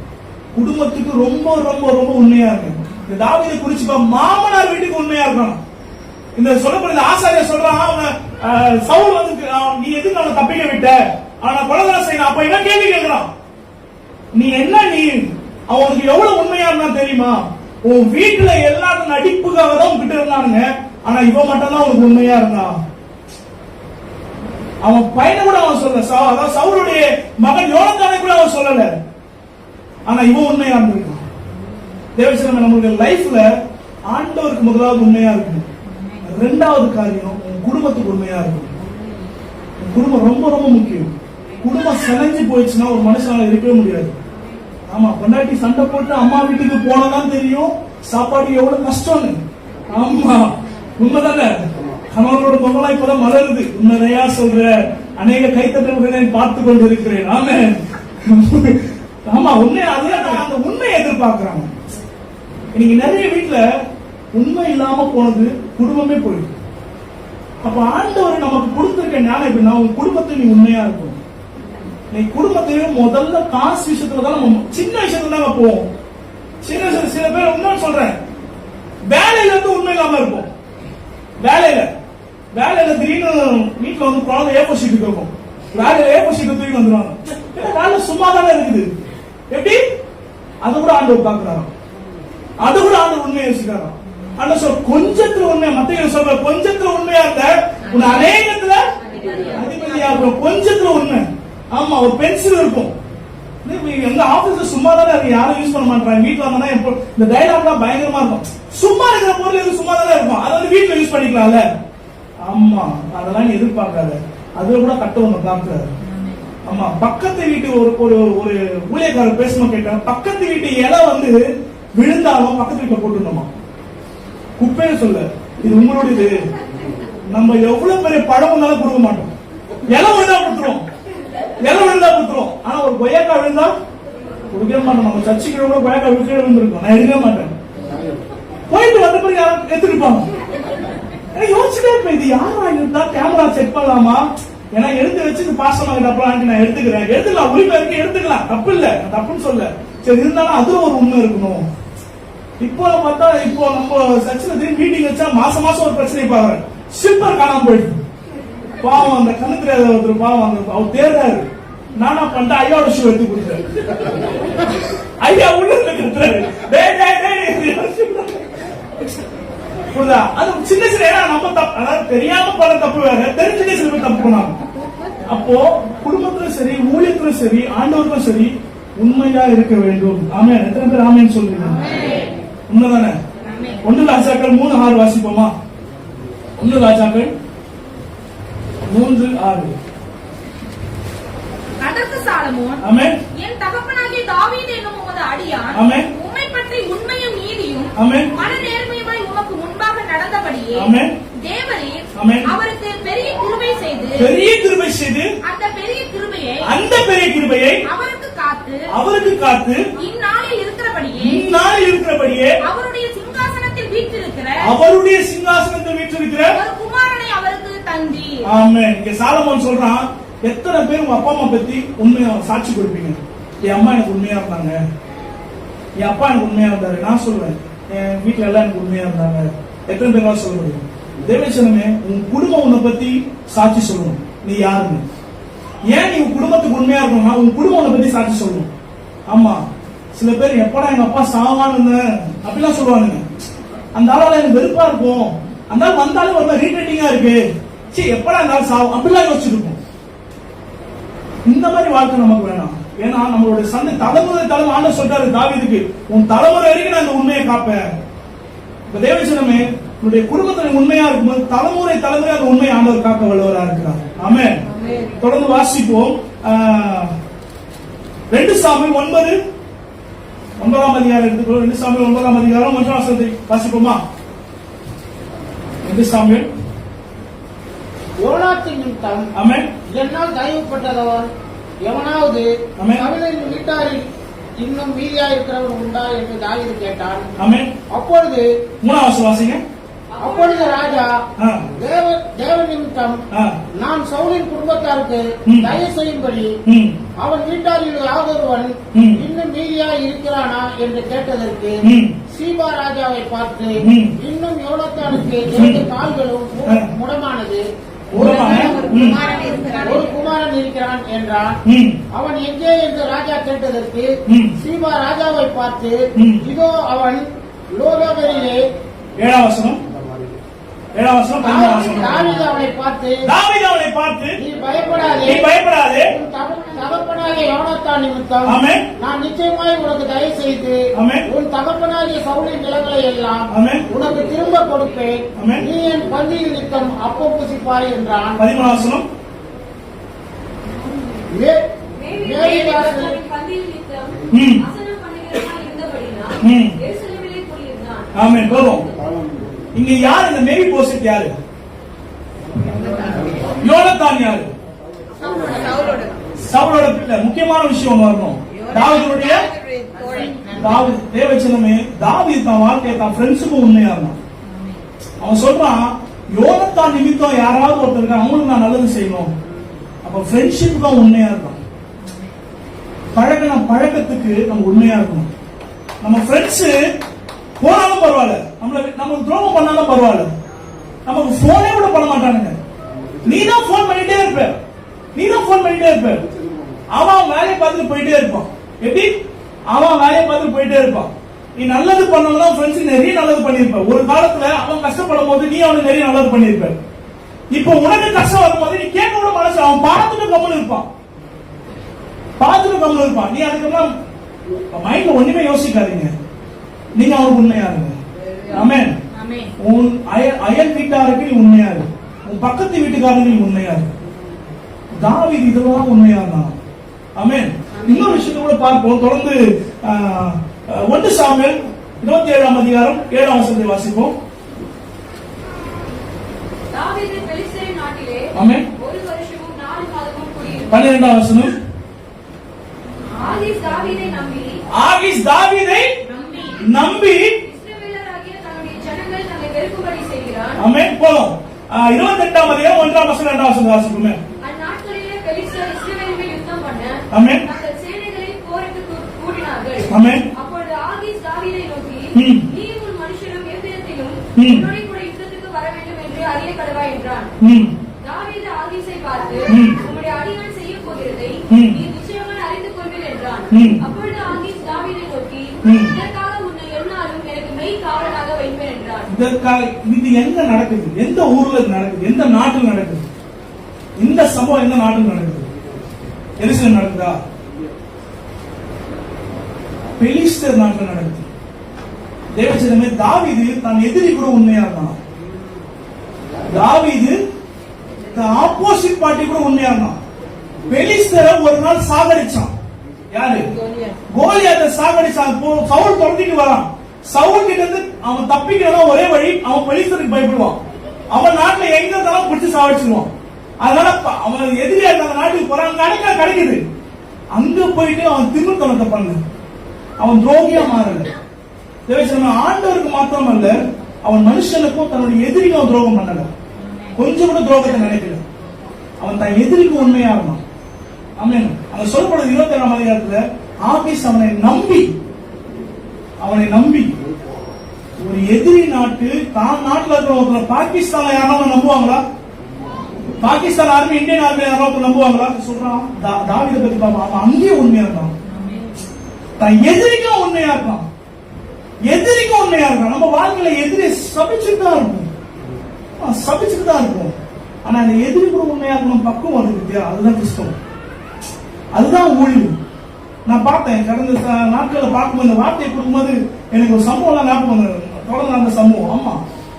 குடும்பத்துக்கு ரொம்ப ரொம்ப ரொம்ப உண்மையா இருக்கு. இந்த தாவீதை குறிச்சு மாமனார் வீட்டுக்கு உண்மையா இருக்கணும். இந்த சொல்லப்படுற ஆசாரியர் சொல்றான், சவுல் வந்து நீ எதுக்கு அவனை தப்பிக்க விட்ட, அவனை கொலை செய்யணும். அப்ப என்ன கேள்வி கேட்கிறான், நீ என்ன நீ அவனுக்கு எவ்வளவு உண்மையா இருந்தா தெரியுமா? உன் வீட்டுல எல்லாரும் நடிப்புக்காக தான் உங்ககிட்ட இருந்தானுங்க, ஆனா இவன் மட்டும் தான் உனக்கு உண்மையா இருந்தான். அவன் பையனை கூட அவன் சொல்ல, அதாவது சவுலுடைய மகன் யோனத்தானை கூட அவன் சொல்லல, ஆனா இவன் உண்மையா இருந்திருக்கான். தேவசனம் நம்மளுடைய லைஃப்ல ஆண்டவருக்கு முதலாவது உண்மையா இருக்கும். 2வது காரியம் உன் குடும்பத்துக்கு உண்மையா இருக்கும். குடும்பம் ரொம்ப ரொம்ப முக்கியம். குடும்பம் செலஞ்சு போயிடுச்சுன்னா ஒரு மனுஷனால இருக்கவே முடியாது. ஆமா, பொண்டாட்டி சண்டை போட்டு அம்மா வீட்டுக்கு போனதான் தெரியும் சாப்பாடு எவ்வளவு கஷ்டம்னு. ஆமா, உண்மைதானே? கணவனோட முகலாம் இப்பதான் மலருது. உண்மையா சொல்ற, அநேக கைத்தட்டல்களை பார்த்து கொண்டு இருக்கிறேன். ஆமே ஆமா, உண்மையா அதுதான் அந்த உண்மையை எதிர்பார்க்கிறாங்க. இன்னைக்கு நிறைய வீட்டுல உண்மை இல்லாம போனது குடும்பமே போயிடும். அப்ப ஆண்டவர் நமக்கு கொடுத்திருக்க ஞானம் எப்படின்னா, உன் குடும்பத்தை நீ உண்மையா இருக்கும். நீ குடும்பத்தையும் முதல்ல காசு விஷயத்துலதான் நம்ம சின்ன விஷயத்துல தான் போவோம். சில பேர் இன்னும் சொல்றேன், வேலையில இருந்து உண்மை இல்லாம இருப்போம். வேலையில திடீர்னு வீட்டுல வந்து குழந்தை ஏப்போ ஷீட்டு கேட்கும், வேலையில ஏப்போ ஷீட்டு தூக்கி வந்துருவாங்க. வேலை சும்மா தானே இருக்குது, எப்படி அது கூட ஆண்டவர் பாக்குறாரு, அது கூட ஆண்டவர் உண்மையை யோசிக்கிறாராம். ஆண்டவர் சொல்ற கொஞ்சத்துல உண்மையா, மத்தவங்க சொல்ற கொஞ்சத்துல உண்மையா இருந்த உன் அநேகத்துல அதிபதியா இருக்கும். கொஞ்சத்துல உண்மை. ஆமா, ஒரு பென்சில் இருக்கும். எங்க ஆபீஸ்ல சும்மா தானே இருக்கு, யாரும் யூஸ் பண்ண மாட்டாங்க. வீட்டுல வந்தா இந்த டைலாக்லாம் பயங்கரமா இருக்கும். சும்மா இருக்கிற பொருள் எது சும்மா தானே இருக்கும், அதை வந்து வீட்டுல யூஸ் பண்ணிக்கலாம்ல. ஆமா, அதெல்லாம் எதிர்பார்க்காத. அதுல கூட கட்ட ஒண்ணு பார்க்கிறாரு. ஆமா, பக்கத்து வீட்டு ஒரு ஊழியக்காரர் பேசணும் கேட்டேன். பக்கத்து வீட்டு இலை வந்து விழுந்தாலும் பக்கத்து வீட்டுல போட்டுருந்தோமா, குப்பைன்னு சொல்ல, இது உங்களுடையது. நம்ம எவ்வளவு பெரிய படம் வந்தாலும் கொடுக்க மாட்டோம். இலை விழுந்தா கொடுத்துரும், ஆனா ஒரு கொய்யாக்கா விழுந்தா கொடுக்கவே மாட்டோம். நம்ம சர்ச்சைக்கு கூட கொய்யாக்கா விழுக்கவே விழுந்திருக்கோம், நான் எடுக்கவே மாட்டேன். போயிட்டு வந்த பிறகு யாரும் எடுத்துருப்பாங்க. யோசிச்சுட்டே இருப்பேன், இது யாரும் வாங்கிருந்தா கேமரா செட் பண்ணலாமா, ஏன்னா எடுத்து வச்சு பாசமா கிட்டப்பலாம் நான் எடுத்துக்கலாம், உரிமை இருக்கு, எடுத்துக்கலாம், தப்பு இல்ல, தப்புன்னு சொல்ல. சரி, இருந்தாலும் அதுல ஒரு உண்மை இருக்கணும். இப்போ பார்த்தா இப்போ நம்ம சர்ச்சில் மீட்டிங் வச்சா மாசம் ஒரு பிரச்சனை பாக்குறேன். சில்பர் காணாம போயிடுது. பாவம், அந்த கண்ணு தெரியாத ஒருத்தர் பாவம், அவர் தேர்றாரு. நானா பண்ணிட்டு ஐயாவோட ஷூ எடுத்து கொடுத்தாரு. ஐயா உள்ள கத்துறாரு, புரியுதா? அது சின்ன சின்ன ஏன்னா நம்ம தப்பு, அதாவது தெரியாம பண்ண தப்பு வேற, தெரிஞ்சுட்டே சில பேர் தப்பு பண்ணாங்க. அப்போ குடும்பத்திலும் சரி, ஊழியத்திலும் சரி, ஆண்டவர்களும் சரி உண்மையா இருக்க வேண்டும். ஆமென். எத்தனை பேர் ஆமென் சொல்றீங்க? உண்மைதானே? 1 ராஜாக்கள் 3:6 வாசிப்போமா? 1 ராஜாக்கள் 3:6. அதற்கு சாலமோன், ஆமென். என் தகப்பனாகிய தாவீது என்னும் உமது அடியான் ஆமென். உம்மை பற்றி உண்மையும் நீதியும் ஆமென். மன நேர்மையுமாய் உமக்கு முன்பாக நடந்தபடியே ஆமென். தேவரீர் ஆமென். அவருக்கு பெரிய கிருபை செய்து பெரிய கிருபை செய்து அந்த பெரிய கிருபையை அவருக்கு காத்து இந்நாளில் இருக்கிறபடியே அவருடைய சிங்காசனத்தில் வீற்றிருக்கிற ஒரு குமாரனை அவருக்கு தந்தீர். ஆமென். இங்க சாலமோன் சொல்றான், எத்தனை பேர் உங்க அப்பா அம்மா பத்தி உண்மையா சாட்சி கொடுப்பீங்க? என் அம்மா எனக்கு உண்மையா இருந்தாங்க, என் அப்பா எனக்கு உண்மையா இருந்தாரு. நான் சொல்லுவேன், என் வீட்டுல எல்லாம் எனக்கு உண்மையா இருந்தாங்க. எத்தனை பேர் சொல்ல முடியும்? தேவச்சனமே, உன் குடும்பம் உன்னை பத்தி சாட்சி சொல்லணும். நீ யாருன்னு, ஏன் நீ உன் குடும்பத்துக்கு உண்மையா இருக்கணும்னா உன் குடும்பம் உன்னை பத்தி சாட்சி சொல்லணும். ஆமா, சில பேர் எப்படா எங்க அப்பா சாவான்னு அப்படிலாம் சொல்லுவானுங்க. அந்த ஆளால எனக்கு வெறுப்பா இருக்கும், அந்த ஆள் வந்தாலும் ஒரு ரீட்ரேட்டிங்கா இருக்கு, சரி எப்படா அந்த ஆள் சாவும் அப்படிலாம் யோசிச்சிருக்கும். இந்த மாதிரி வாழ்க்கை நமக்கு வேணாம். ஏன்னா நம்மளுடைய சந்தை தலைமுறை ஆண்டவர் சொல்றாரு தாவீதுக்கு, உன் தலைமுறை வரைக்கும் நான் இந்த உண்மையை காப்பேன். இப்ப தேவச்சனமே, உன்னுடைய குடும்பத்தில் உண்மையா இருக்கும்போது தலைமுறை அந்த உண்மையை ஆண்டவர் காக்க வல்லவரா இருக்கிறார். ஆமென். தொடர்ந்து வாசிப்போம். 2 சாமுவேல் 9 அதிகாரம் எடுத்துக்கோ. 2 சாமுவேல் 9 அதிகாரம் 1 வசனத்தை வாசிப்போமா? 2 சாமுவேல். யோனாத்தின் நிமித்தம் ஆமென். என்னால் தயவுப்பட்டவர் எவனாவது சவுலின் வீட்டாரில் இன்னும் மீதியா இருக்கிறவர் உண்டா என்று தாவீது கேட்டான். ஆமென். அப்பொழுது 3 வசனம் வாசிங்க. அப்பொழுது ராஜா தேவ நிமித்தம் நான் சவுலின் குடும்பத்தாருக்கு தயவு செய்யும்படி அவன் வீட்டாரில் யாதொருவன் இன்னும் மீதியா இருக்கிறானா என்று கேட்டதற்கு சீபா ராஜாவை பார்த்து, இன்னும் யோனத்தானுக்கு 2 கால்களும் முடமானது, ஒரு குமாரன் இருக்கிறான் என்றான். அவன் எங்கே என்று ராஜா கேட்டதற்கு சீபா ராஜாவை பார்த்து, இதோ அவன் லோதோபரிலே 7 வசனம் தாவீது அவனை பார்த்து நீ பயப்படாதே, உன் தகப்பனாகிய யோனத்தான் நிமித்தம் நான் நிச்சயமாய் உனக்கு தயவு செய்து உன் தகப்பனாகிய சவுலின் நிலங்களை எல்லாம் உனக்கு திரும்ப கொடுப்பேன். நீ என் பந்தியில் நித்தம் அப்பம் புசிப்பாய் என்றான். 13 வசனம். ஆமென். போதும். இங்க யார் இந்த மேரி போசட்? யாரு? யோனத்தான் யாரு? சவுலோட பிள்ளை. முக்கியமான விஷயம் வரணும். தாவீதுடைய தேவச்சனமே, தாவீது தான் வாழ்க்கையை தான் ஃப்ரெண்ட்ஸுக்கும் உண்மையா இருந்தான். அவன் சொல்றான், யோனத்தான் நிமித்தம் யாராவது ஒருத்தருக்கு அவங்களுக்கு நான் நல்லது செய்யணும். அப்ப ஃப்ரெண்ட்ஷிப் தான் உண்மையா இருக்கும். பழக்கத்துக்கு நம்ம உண்மையா இருக்கணும். நம்ம ஃப்ரெண்ட்ஸ் போனாலும் பரவாயில்ல, நமக்கு துரோகம் பண்ணாலும் பரவாயில்ல, நமக்கு போனே கூட பண்ண மாட்டானுங்க. நீ தான் போன் பண்ணிட்டே இருப்ப, அவன் வேலையை பார்த்துட்டு போயிட்டே இருப்பான். எப்படி? அவன் வேலையை பார்த்துட்டு போயிட்டே இருப்பான். நீ நல்லது பண்ணலாம், ஃப்ரெண்ட்ஸுக்கு நிறைய நல்லது பண்ணிருப்ப. ஒரு காலத்துல அவன் கஷ்டப்படும் போது நீ அவனுக்கு நிறைய நல்லது பண்ணிருப்ப. இப்ப உனக்கு கஷ்டம் வரும்போது நீ கேட்க கூட மனசு, அவன் பார்த்துட்டு கம்முன்னு இருப்பான். நீ அதுக்கப்புறம் மைண்ட்ல ஒண்ணுமே யோசிக்காதீங்க. நீங்க அவனுக்கு உண்மையா இருங்க. ஆமென். உன் அயல் வீட்டாருக்கு நீ உண்மையா இரு, உன் பக்கத்து வீட்டுக்காரங்க நீ உண்மையா இரு. தாவீது இதெல்லாம் உண்மையா இருந்தான். ஆமென். இன்னொரு விஷயத்தை கூட பார்ப்போம். தொடர்ந்து 1 சாமுவேல் 27 அதிகாரம் 7 வசனத்தை வாசிப்போம். தாவீது பெலிஸ்தரின் நாட்டிலே ஆமென் 1 வருஷமும் 4 மாதமும் குடியிருந்தான். 12 வசனம். ஆகீஸ் தாவீதை நம்பி இஸ்ரவேலராகிய தன்னுடைய ஜனங்கள் தன்னை வெறுக்கும்படி செய்கிறான். ஆமென். போலாம். 28 அதிகாரம் 1 வசனம் 2 வசனம் வாசிப்போமே. அந்நாட்களிலே பெலிஸ்தர் இஸ்ரவேலின் மேல் யுத்தம் பண்ண ஆமென் தங்கள் சேனைகளை போருக்கு கூட்டினார்கள். ஆமென். அப்பொழுது ஆகீஸ் தாவீதை நோக்கி, நீ உன் மனுஷரும் எவ்விதத்திலும் என்னோட கூட யுத்தத்துக்கு வர வேண்டும் என்று அறிய கடவாய் என்றான். தாவீது ஆகீஸை பார்த்து, உம்முடைய அடியான் செய்ய போகிறதை நீ நிச்சயமாக அறிந்து கொள்வீர் என்றான். அப்பொழுது ஆகீஸ் தாவீதை நோக்கி, இதற்காக உன்னை எந்நாளும் எனக்கு மெய் காவலனாக வைப்பேன் என்றான். இது எங்க நடக்குது? எந்த ஊர்ல நடக்குது? எந்த நாட்டில் நடக்குது? இந்த சம்பவம் எந்த நாட்டில் நடக்குது? எருசலேம் நடக்குதா? பெலிஸ்தர் நாட்டில் நடக்குது. தேவச்சனமே, தாவீது தான் எதிரி கூட உண்மையா இருந்தான். தாவீது ஆப்போசிட் பார்ட்டி கூட உண்மையா இருந்தான். பெலிஸ்தரை ஒரு நாள் சாகடிச்சான். யாரு? கோலியாத்தை சாகடிச்சான். சவுல் துரத்திட்டு வரான். சவுல் கிட்ட இருந்து அவன் தப்பிக்கிறதா ஒரே வழி, அவன் பெலிஸ்தருக்கு பயப்படுவான். அவன் நாட்டுல எங்க இருந்தாலும் பிடிச்சி சாவடிச்சிருவான். அதனால அவன் எதிரியா இருந்த நாட்டுக்கு போறான். கிடைக்குது. அங்க போயிட்டு அவன் திமிர்த்தனத்தை பண்ண, அவன் துரோகியா மாறல. ஆண்டவருக்கு மாத்திரம் அல்ல, அவன் மனுஷனுக்கும் தன்னுடைய எதிரிக்கும் அவன் துரோகம் பண்ணல. கொஞ்சம் கூட துரோகத்தை நினைக்கல. அவன் தன் எதிரிக்கு உண்மையா இருந்தான். ஆமென். அங்க சொல்லப்படுது 27ஆம் அதிகாரத்துல, ஆபீஸ் அவனை நம்பி ஒரு எதிரி நாட்டு தான் நாட்டுல இருக்கிற ஒருத்தர் பாகிஸ்தான்ல யாராவது நம்புவாங்களா? பாகிஸ்தான் ஆர்மி இந்தியன் ஆர்மி யாராவது நம்புவாங்களா? சொல்றான் தாவீதை பத்தி பாப்பா, அவன் அங்கேயே உண்மையா இருக்கான். தன் எதிரிக்கும் உண்மையா இருக்கான். எதிரிக்கும் உண்மையா இருக்கான். நம்ம வாழ்க்கையில எதிரி சபிச்சுட்டு தான் இருக்கும். ஆனா அந்த எதிரி கூட உண்மையா இருக்கணும். பக்குவம் இருக்கு. அதுதான் கிறிஸ்தவம். அதுதான் ஊழியம். நான் பார்த்தேன் கடந்த நாட்களை பார்க்கும்போது, இந்த வார்த்தையை கொடுக்கும்போது எனக்கு ஒரு சம்பவம் ஞாபகம் தொடர்ந்து அந்த சம்பவம். ஆமா,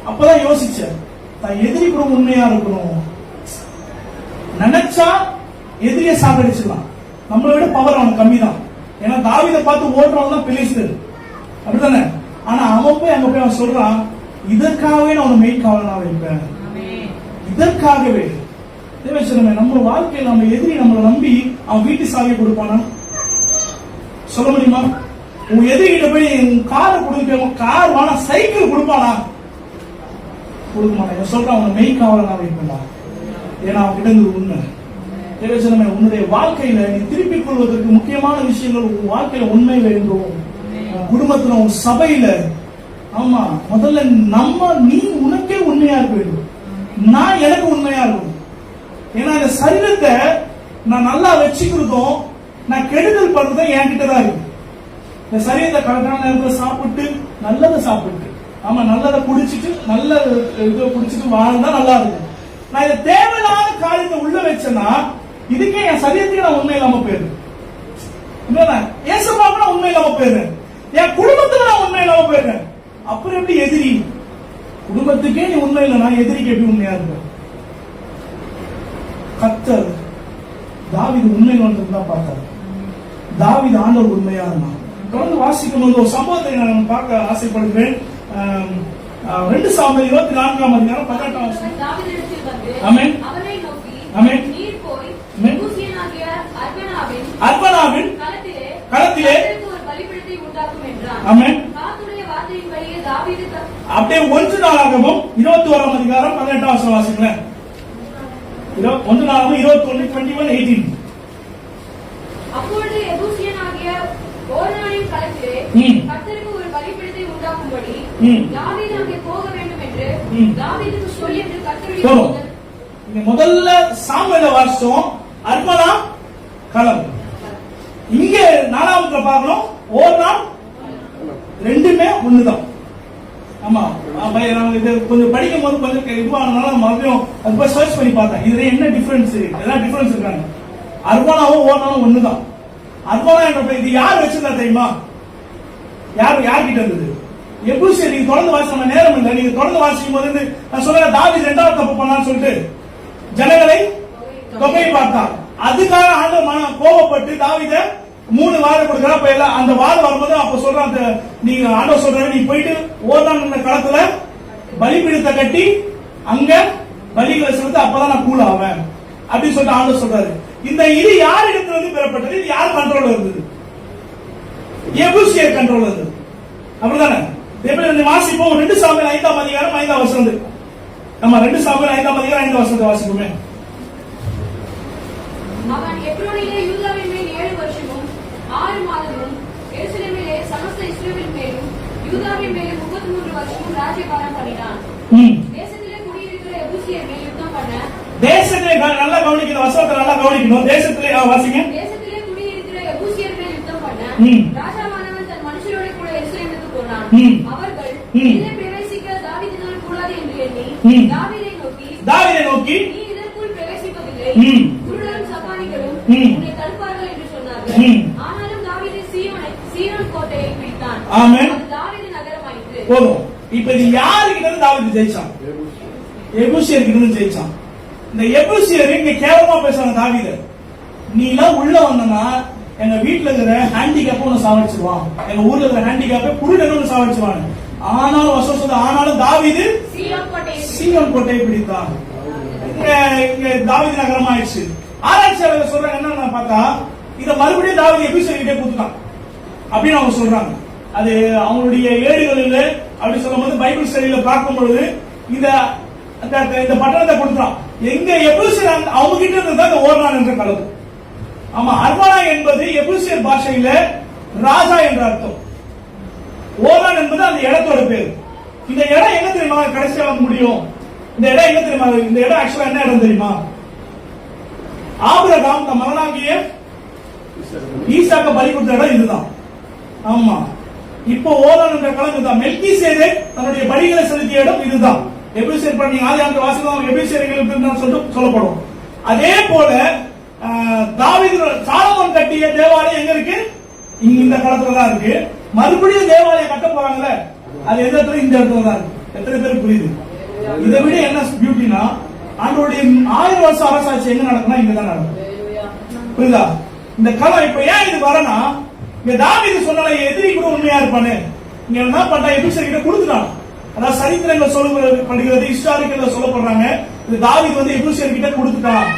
அப்பதான் யோசிச்சேன். தான் எதிரி கூட உண்மையா இருக்கணும். நினைச்சா எதிரியை சாகடிச்சிடலாம். நம்மளை விட பவர் அவனுக்கு கம்மி தான். ஏன்னா தாவீதை பார்த்து ஓடுறவன் தான் பெலிஸ்தர், அப்படித்தானே? ஆனா அவன் போய் அங்க போய் அவன் சொல்றான், இதற்காகவே நான் உன்னை மெய்க்காவலனா வைப்பேன். இதற்காகவே. நம்ம வாழ்க்கையில் நம்ம எதிரி நம்மளை நம்பி அவன் வீட்டு சாவியை கொடுப்பானா? சொல்ல முடியுமா? உன் எதிரிகிட்ட போய் காரை கொடுக்க, கார் வானா சைக்கிள் கொடுப்பானா? கொடுக்க மாட்டான். சொல்றான், உன்னை மெய்க்காவலனா வைப்பேன். ஏன்னா அவன் கிட்ட இருந்து உண்மை. உன்னுடைய வாழ்க்கையில நீ திருப்பிக் கொள்வதற்கு முக்கியமான விஷயங்கள் உன் வாழ்க்கையில உண்மை வேண்டும். குடும்பத்துல, உன் சபையில, ஆமா, முதல்ல நீ உனக்கே உண்மையா இருக்க வேண்டும். நான் எனக்கு உண்மையா இருக்கும். ஏன்னா இந்த சரீரத்தை நான் நல்லா வச்சுக்கிறதும் நான் கெடுதல் பண்றதும் என்கிட்ட தான் இருக்கு. இந்த சரீரத்தை கரெக்டான நேரத்தில் சாப்பிட்டு, நல்லதை சாப்பிட்டு, ஆமா, நல்லதை குடிச்சிட்டு, நல்ல இதை குடிச்சிட்டு வாழ்ந்தா நல்லா இருக்கும். நான் இதை தேவையில்லாத காரியத்தை உள்ள வச்சேன்னா இதுக்கே என் சரீரத்துக்கு நான் உண்மை இல்லாம போயிருந்தேன். ஏசப்பாக்கு உண்மை இல்லாம போயிருந்தேன். என் குடும்பத்துக்கு நான் உண்மை இல்லாம போயிருந்தேன். அப்புறம் எப்படி எதிரி? குடும்பத்துக்கே நீ உண்மை இல்லைன்னா எதிரிக்கு எப்படி உண்மையா இருக்க? கர்த்தர் தாவீது உண்மைன்னு தான் பார்த்தாரு. தாவீது ஆண்டவர் உண்மையா இருந்தான். தொடர்ந்து வாசிக்கும் போது ஒரு சம்பவத்தை நான் பார்க்க ஆசைப்படுகிறேன். 2 சாமுவேல் 24ஆம் அதிகாரம் 18ஆம் வசனம். ஆமென். ஆமென். அர்பனாவின் களத்திலே ஒரு பலிபீடத்தை உண்டாக்கும் என்றான். ஆமென். கர்த்தருடைய வார்த்தையின்படியே தாவீது அப்படியே 1 நாளாகமம் 21ஆம் அதிகாரம் 18ஆம் வசனம் வாசிங்களேன். 1 நாளாகமம் 21:18. அப்பொழுது எபூசியனாகிய ஓர்னானின் களத்திலே கர்த்தருக்கு ஒரு பலிபீடத்தை உண்டாக்கும்படி தாவீது அங்கே போக வேண்டும் என்று தாவீதுக்கு சொல்லி என்று கர்த்தருடைய முதல்ல சாமுவேலை வாசிச்சோம். அர்பனா களம். இங்க 4ஆவதுல பார்க்கணும், ஓர்னான். ரெண்டுமே ஒண்ணுதான். ஆமா, இது கொஞ்சம் படிக்கும் போது கொஞ்சம் இதுவானனால மறுபடியும் அது போய் சர்ச் பண்ணி பார்த்தேன். இதுல என்ன டிஃபரன்ஸ், எல்லாம் டிஃபரன்ஸ் இருக்காங்க. அர்பனாவும் ஓர்னானும் ஒண்ணுதான். அர்பனா என்ற இது யார் வச்சிருந்தா தெரியுமா? யார்கிட்ட இருந்தது? எபூசியர். நீங்க தொடர்ந்து வாசிக்க நேரம் இல்லை. நீங்க தொடர்ந்து வாசிக்கும் போது நான் சொல்ல தாவீது 2வது தப்பு பண்ணான்னு சொல்லிட்டு ஜனங்களை தொகையை பார்த்தார். அதுக்காக ஆண்டவர் கோபப்பட்டு தாவீதை 3 வாரம் கொடுக்குறா. அந்த வாரம் வரும்போது அப்ப சொல்றான், நீங்க ஆண்டவர் சொல்றாரு, நீ போயிட்டு ஓர்னான் களத்துல பலிபீடத்தை கட்டி அங்க பலிகளை செலுத்த, அப்பதான் நான் கூல் ஆவேன் அப்படின்னு சொல்லிட்டு ஆண்டவர் சொல்றாரு. இது யார் இடத்துல இருந்து பெறப்பட்டது? இது யார் கண்ட்ரோல் இருந்தது? எபூசியர் கண்ட்ரோல் இருந்தது. அப்படிதானே? வாசிப்போம். 2 சாமுவேல் 5ஆம் அதிகாரம் 5ஆம் வசனம். நம்ம 2 சாமுவேல் 5ஆம் அதிகாரம் 5ஆம் வசனத்தை வாசிப்போமே. அவன் எப்ரோனிலே யூதாவின் மேல் 7 வருஷமும் 6 மாதமும் எருசலேமிலே சமஸ்த இஸ்ரவேலின் மேலும் யூதாவின் மேலும் 33 வருஷமும் ராஜ்யபாரம் பண்ணினான். தேசத்திலே குடியிருக்கிற எபூசியர் மேல் யுத்தம் பண்ண. தேசத்திலே நல்லா கவனிக்கணும், வசனத்தை நல்லா கவனிக்கணும். தேசத்திலே வாசிங்க. தேசத்திலே குடியிருக்கிற எபூசியர் மேல் யுத்தம் பண்ண ராஜாவானவன் தன் மனுஷரோட கூட எருசலேமுக்கு போனான். அவர்கள் உள்ளே பிரவேசிக்க தாவீது தாவீதை நோக்கி நீ இதற்குள் பிரவேசிப்பதில்லை, குருடரும் சப்பானிகளும் உன்னை தடுப்பார்கள் என்று சொன்னார்கள். ஆனாலும் தாவீது சீயோன் கோட்டையை பிடித்தான். ஆமென். அது தாவீது நகரமாயிற்று. போதும். இப்ப இது யாருக்கிட்ட இருந்து தாவீது ஜெயிச்சான்? எபூசியர் கிட்ட இருந்து ஜெயிச்சான். இந்த எபூசியர் இங்க கேவலமா பேசுறாங்க தாவீது. நீ எல்லாம் உள்ள வந்தனா எங்க வீட்டுல இருக்கிற ஹேண்டிகேப் ஒன்னு சாவடிச்சிருவான், எங்க ஊர்ல இருக்கிற ஹேண்டிகேப்பை குருடன் ஒன்னு சாவடிச்சிருவாங்க. ஆனாலும் வசனம் ஆனாலும் தாவீது சீயோன் கோட்டையை பிடித்தான். இங்க தாவீது நகரம் ஆயிடுச்சு. ஆராய்ச்சியாளர்கள் சொல்றாங்க என்னன்னு பார்த்தா இத மறுபடியும் தாவீது எபூசியர் கிட்டே கொடுத்துட்டான் அப்படின்னு அவங்க சொல்றாங்க. அது அவங்களுடைய ஏடுகளில் அப்படி சொல்லும் போது பைபிள் ஸ்டடியில பார்க்கும் பொழுது இந்த பட்டணத்தை கொடுத்தான். எங்க எபூசியர் அவங்க கிட்ட இருந்து தான் ஓர்னான் என்ற கலவு. ஆமா, அர்மானா என்பது எபூசியர் பாஷையில ராஜா என்ற அர்த்தம். ஓர்னான் என்பது அந்த இடத்தோட பேர். இந்த இடம் எங்க தெரியுமா கடைசியா வந்து முடியும்? இந்த இடம் எங்க தெரியுமா? இந்த இடம் ஆக்சுவலா என்ன இடம் தெரியுமா? ஆபிரகாம் தம் மகனாகிய ஈசாக்க பலி கொடுத்த இடம் இதுதான். ஆமா, இப்போ ஓர்னான் என்ற களம் இதுதான். மெல்கிசேதேக் தன்னுடைய பலிகளை செலுத்திய இடம் இதுதான். எபேசியர் பண்ணி ஆதியாகம வாசிக்கலாம், எபேசியர்களுக்கு சொல்லப்படும். அதே போல தாவீது சாலமோன் கட்டிய தேவாலயம் எங்க இருக்கு? இந்த காலத்துல தான் இருக்கு. மறுபடியும் தேவாலயம் கட்ட போறாங்கல்ல, அது எந்த இடத்துல? இந்த இடத்துல தான் இருக்கு. எத்தனை பேருக்கு புரியுது? இதை விட என்ன பியூட்டினா ஆண்டவருடைய 1000 வருஷம் அரசாட்சி எங்க நடக்கும்னா இங்கதான் நடக்கும். புரியுதா? இந்த காலம் இப்ப ஏன் இது வரனா, இங்க தாவீது சொன்னால எதிரி கூட உண்மையா இருப்பானு இங்க என்ன பண்ணா எபிசர் கிட்ட கொடுத்துட்டான். அதாவது சரித்திரங்கள் சொல்லப்படுகிறது, ஹிஸ்டாரிக்கல் சொல்லப்படுறாங்க. இது தாவீது வந்து எபிசர் கிட்ட கொடுத்துட்டான்.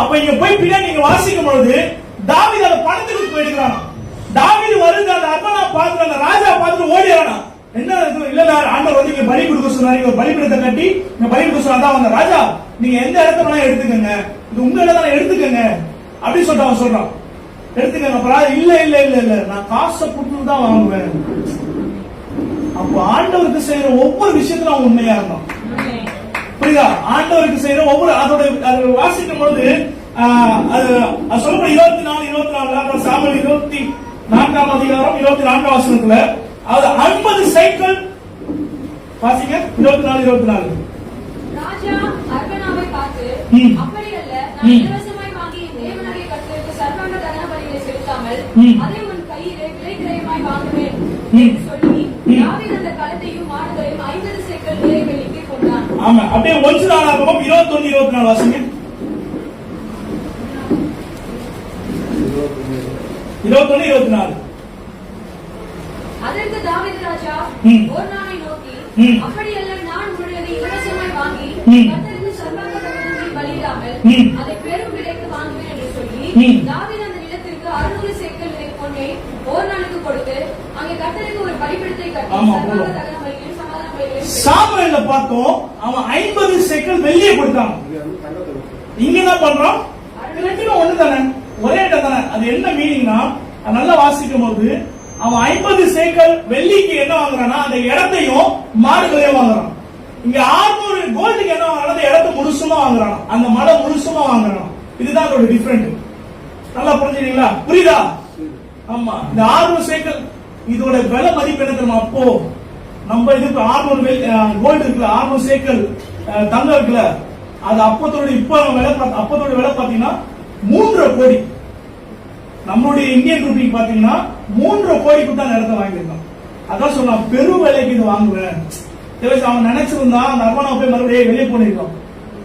அப்ப இங்க போய் பின்னாடி நீங்க வாசிக்கும் பொழுது தாவீது அந்த பணத்துக்கு போயிடுறான். தாவீது வருது, அந்த அர்மனா பார்த்து அந்த ராஜா பார்த்து ஓடிறானா. என்ன இல்ல ஆண்டவர் வந்து இங்க பலி கொடுக்க சொன்னாரு, ஒரு பலிபீடத்தை கட்டி இங்க பலி கொடுக்க சொன்னா வந்த ராஜா நீங்க எந்த இடத்த வேணா எடுத்துக்கங்க, இது உங்க இடம் தானே எடுத்துக்கங்க அப்படின்னு சொல்லிட்டு அவன் சொல்றான். எடுத்துக்கங்க. அப்புறம் இல்ல இல்ல இல்ல இல்ல நான் காசை கொடுத்து தான் வாங்குவேன். அப்ப ஆண்டவருக்கு செய்யற ஒவ்வொரு விஷயத்திலும் அவன் உண்மையா இருந்தான். புரியுதா? ஆண்டவருக்கு செய்யற ஒவ்வொரு அதோட வாசிக்கும் பொழுது அது சொல்லப்பட 24 சாமுவேல் 24ஆம் அதிகாரம் 24ஆம் வசனத்துல அது 50 சைக்கிள் வாசிங்க. 24 ராஜா அர்பனாவை பார்த்து அப்படியல்ல, நான் இலவசமாய் வாங்கி தேவனாகிய கர்த்தருக்கு சர்வாங்க தகன பலிகளை செலுத்தாமல் அதை உன் கையிலே விலை கிரயமாய் வாங்குவேன் என்று சொல்லி தாவீது அந்த களத்தையும் மாடுகளையும் 50 சேக்கல் விலை வெள்ளிக்கு கொண்டான். ஆமா, அப்படியே 1 நாளாகமம் 21-24 வாசிங்க. 21-24. அதற்கு தாவீது ராஜா ஓர்னானை நோக்கி அப்படியல்ல, நான் உன்னுடையதை இலவசமாய் வாங்கி கர்த்தருக்கு சர்வாங்க தகனங்களை பலியிடாமல் அதை பெரும் விலைக்கு வாங்குவேன் என்று சொல்லி தாவீது அந்த நிலத்திற்கு 600 சேக்கல் விலை பொன்னை ஓர்னானுக்கு கொடுத்து அங்கே கர்த்தருக்கு ஒரு பலிபீடத்தை கட்டி சர்வாங்க தகன பலிகளையும் சமாதான பலிகளையும் சாமுவேல்ல பார்த்தோம். அவன் 50 சேக்கல் வெள்ளியை கொடுத்தான். இங்க என்ன பண்றான்? ரெண்டும் ஒண்ணு தானே, ஒரே இடம் தானே. அது என்ன மீனிங்னா நல்லா வாசிக்கும் போது அவன் 50 சேக்கல் வெள்ளிக்கு என்ன வாங்குறான்னா அந்த இடத்தையும் மாடுகளையும் வாங்குறான். இங்க 600 கோல்டுக்கு என்ன வாங்குறான்? அந்த இடத்தை முழுசுமா வாங்குறான், அந்த மலை முழுசுமா வாங்குறான். இதுதான் அதோட டிஃபரெண்ட். நல்லா புரிஞ்சுங்களா? புரியுதா? ஆமா, இந்த 600 சேக்கல் இதோட விலை மதிப்பு என்ன தெரியுமா? அப்போ நம்ம இதுக்கு 600 கோல்டு இருக்குல்ல, 600 சேக்கல் தங்கம் இருக்குல்ல, அது அப்பத்தோட இப்ப விலை அப்பத்தோட விலை பாத்தீங்கன்னா 3.5 கோடி. நம்மளுடைய இந்தியன் ரூபி பாத்தீங்கன்னா 3.5 கோடிக்கு தான் இடத்தை வாங்கியிருக்கான். அதான் சொன்னான் பெரு விலைக்கு இது வாங்குவேன். அவன் நினைச்சிருந்தா அந்த அர்மனா போய் மறுபடியும் வெளியே போனிருக்கான்,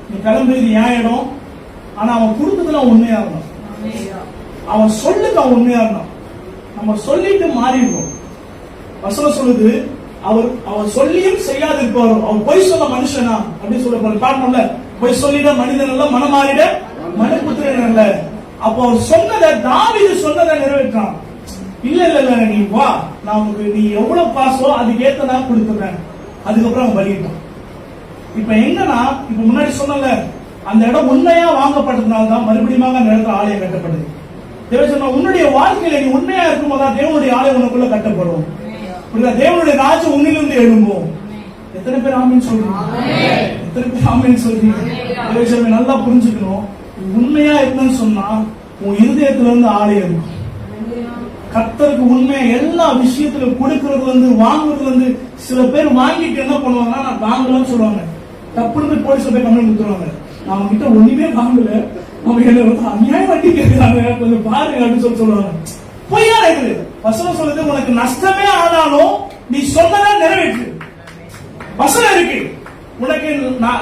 நீ கிளம்பு இது ஏன் இடம். ஆனா அவன் கொடுத்ததுல உண்மையா இருந்தான், அவன் சொல்லுக்கு அவன் உண்மையா இருந்தான். நம்ம சொல்லிட்டு மாறிடுவோம். வசனம் சொல்லுது அவர் சொல்லியும் செய்யாது இருப்பார். அவர் பொய் சொல்ல மனுஷனா அப்படின்னு சொல்ல பாடணும்ல. பொய் சொல்லிட மனிதன் அல்ல, மனம் மாறிட மனுபுத்திரன் அல்ல. அப்போ அவர் சொன்னதை தாவீது சொன்னதை நிறைவேற்றான். இல்ல இல்ல இல்ல நீ வா, நான் உனக்கு நீ எவ்வளவு காசோ அதுக்கு ஏத்த நான் கொடுத்துறேன். அதுக்கப்புறம் அவன் பலியிட்டான். இப்ப எங்கன்னா இப்ப முன்னாடி சொன்னல அந்த இடம் உண்மையா வாங்கப்பட்டதுனால தான் மறுபடியும் அந்த இடத்துல ஆலயம் கட்டப்படுது. தேவன் உன்னுடைய வாழ்க்கையில நீ உண்மையா இருக்கும் போது தேவனுடைய ஆலயம் உனக்குள்ள கட்டப்படும். தேவனுடைய ராஜ்யம் உன்னிலிருந்து எழும்பும். எத்தனை பேர் ஆமீன் சொல்றீங்க? எத்தனை பேர் ஆமீன் சொல்றீங்க? நல்லா புரிஞ்சுக்கணும். உண்மையா இருக்குன்னு சொன்னா உன் இருதயத்துல இருந்து ஆலயம் இருக்கும். கர்த்தருக்கு உண்மையா எல்லா விஷயத்துல கொடுக்கறதுல இருந்து வாங்குறதுல இருந்து சில பேர் வாங்கிட்டு என்ன பண்ணுவாங்கன்னா நான் வாங்கலாம்னு சொல்லுவாங்க. தப்புன்னு போய் போலீஸ் போய் கம்ப்ளைண்ட் கொடுத்துருவாங்க. நான் அவங்க கிட்ட ஒண்ணுமே வாங்கல, அவங்க என்ன வந்து அநியாயம் வட்டி கேட்கிறாங்க, கொஞ்சம் பாருங்க அப்படின்னு சொல்லுவாங்க. பொய்யா இருக்குது. வசனம் சொல்லுது, உனக்கு நஷ்டமே ஆனாலும் நீ சொன்னதை நிறைவேற்று. வசனம் இருக்கு. உனக்கு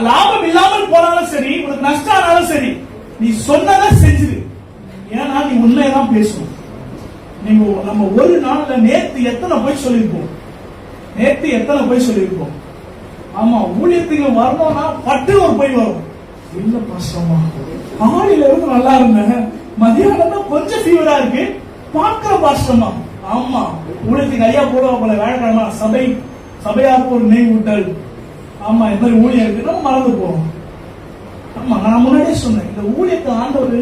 லாபம் இல்லாமல் போனாலும் சரி, உனக்கு நஷ்டம் ஆனாலும் சரி, நீ சொன்னதை செஞ்சிரு. ஏன்னா நீ உண்மையதான் பேசணும். நீங்க நம்ம ஒரு நாள்ல நேத்து எத்தனை போய் சொல்லியிருப்போம், நேத்து எத்தனை போய் சொல்லியிருப்போம். ஆமா, ஊழியத்துக்கு வரணும்னா பட்டு ஒரு போய் வரும். இல்ல பாஸ்டர்மா, காலையில இருந்து நல்லா இருந்தேன், மதியானம் தான் கொஞ்சம் ஃபீவரா இருக்கு, பாக்குற பாஸ்டர்மா. ஆமா, ஊழியத்துக்கு ஐயா போடுவா போல வேலைக்கிழமை சபையாருக்கு ஒரு நெய் ஊட்டல். ஆமா, இந்த மாதிரி ஊழியம் இருக்கு, நம்ம மறந்து போவோம். ஆமா, நான் முன்னாடியே சொன்னேன், இந்த ஊழியத்தை ஆண்டவர்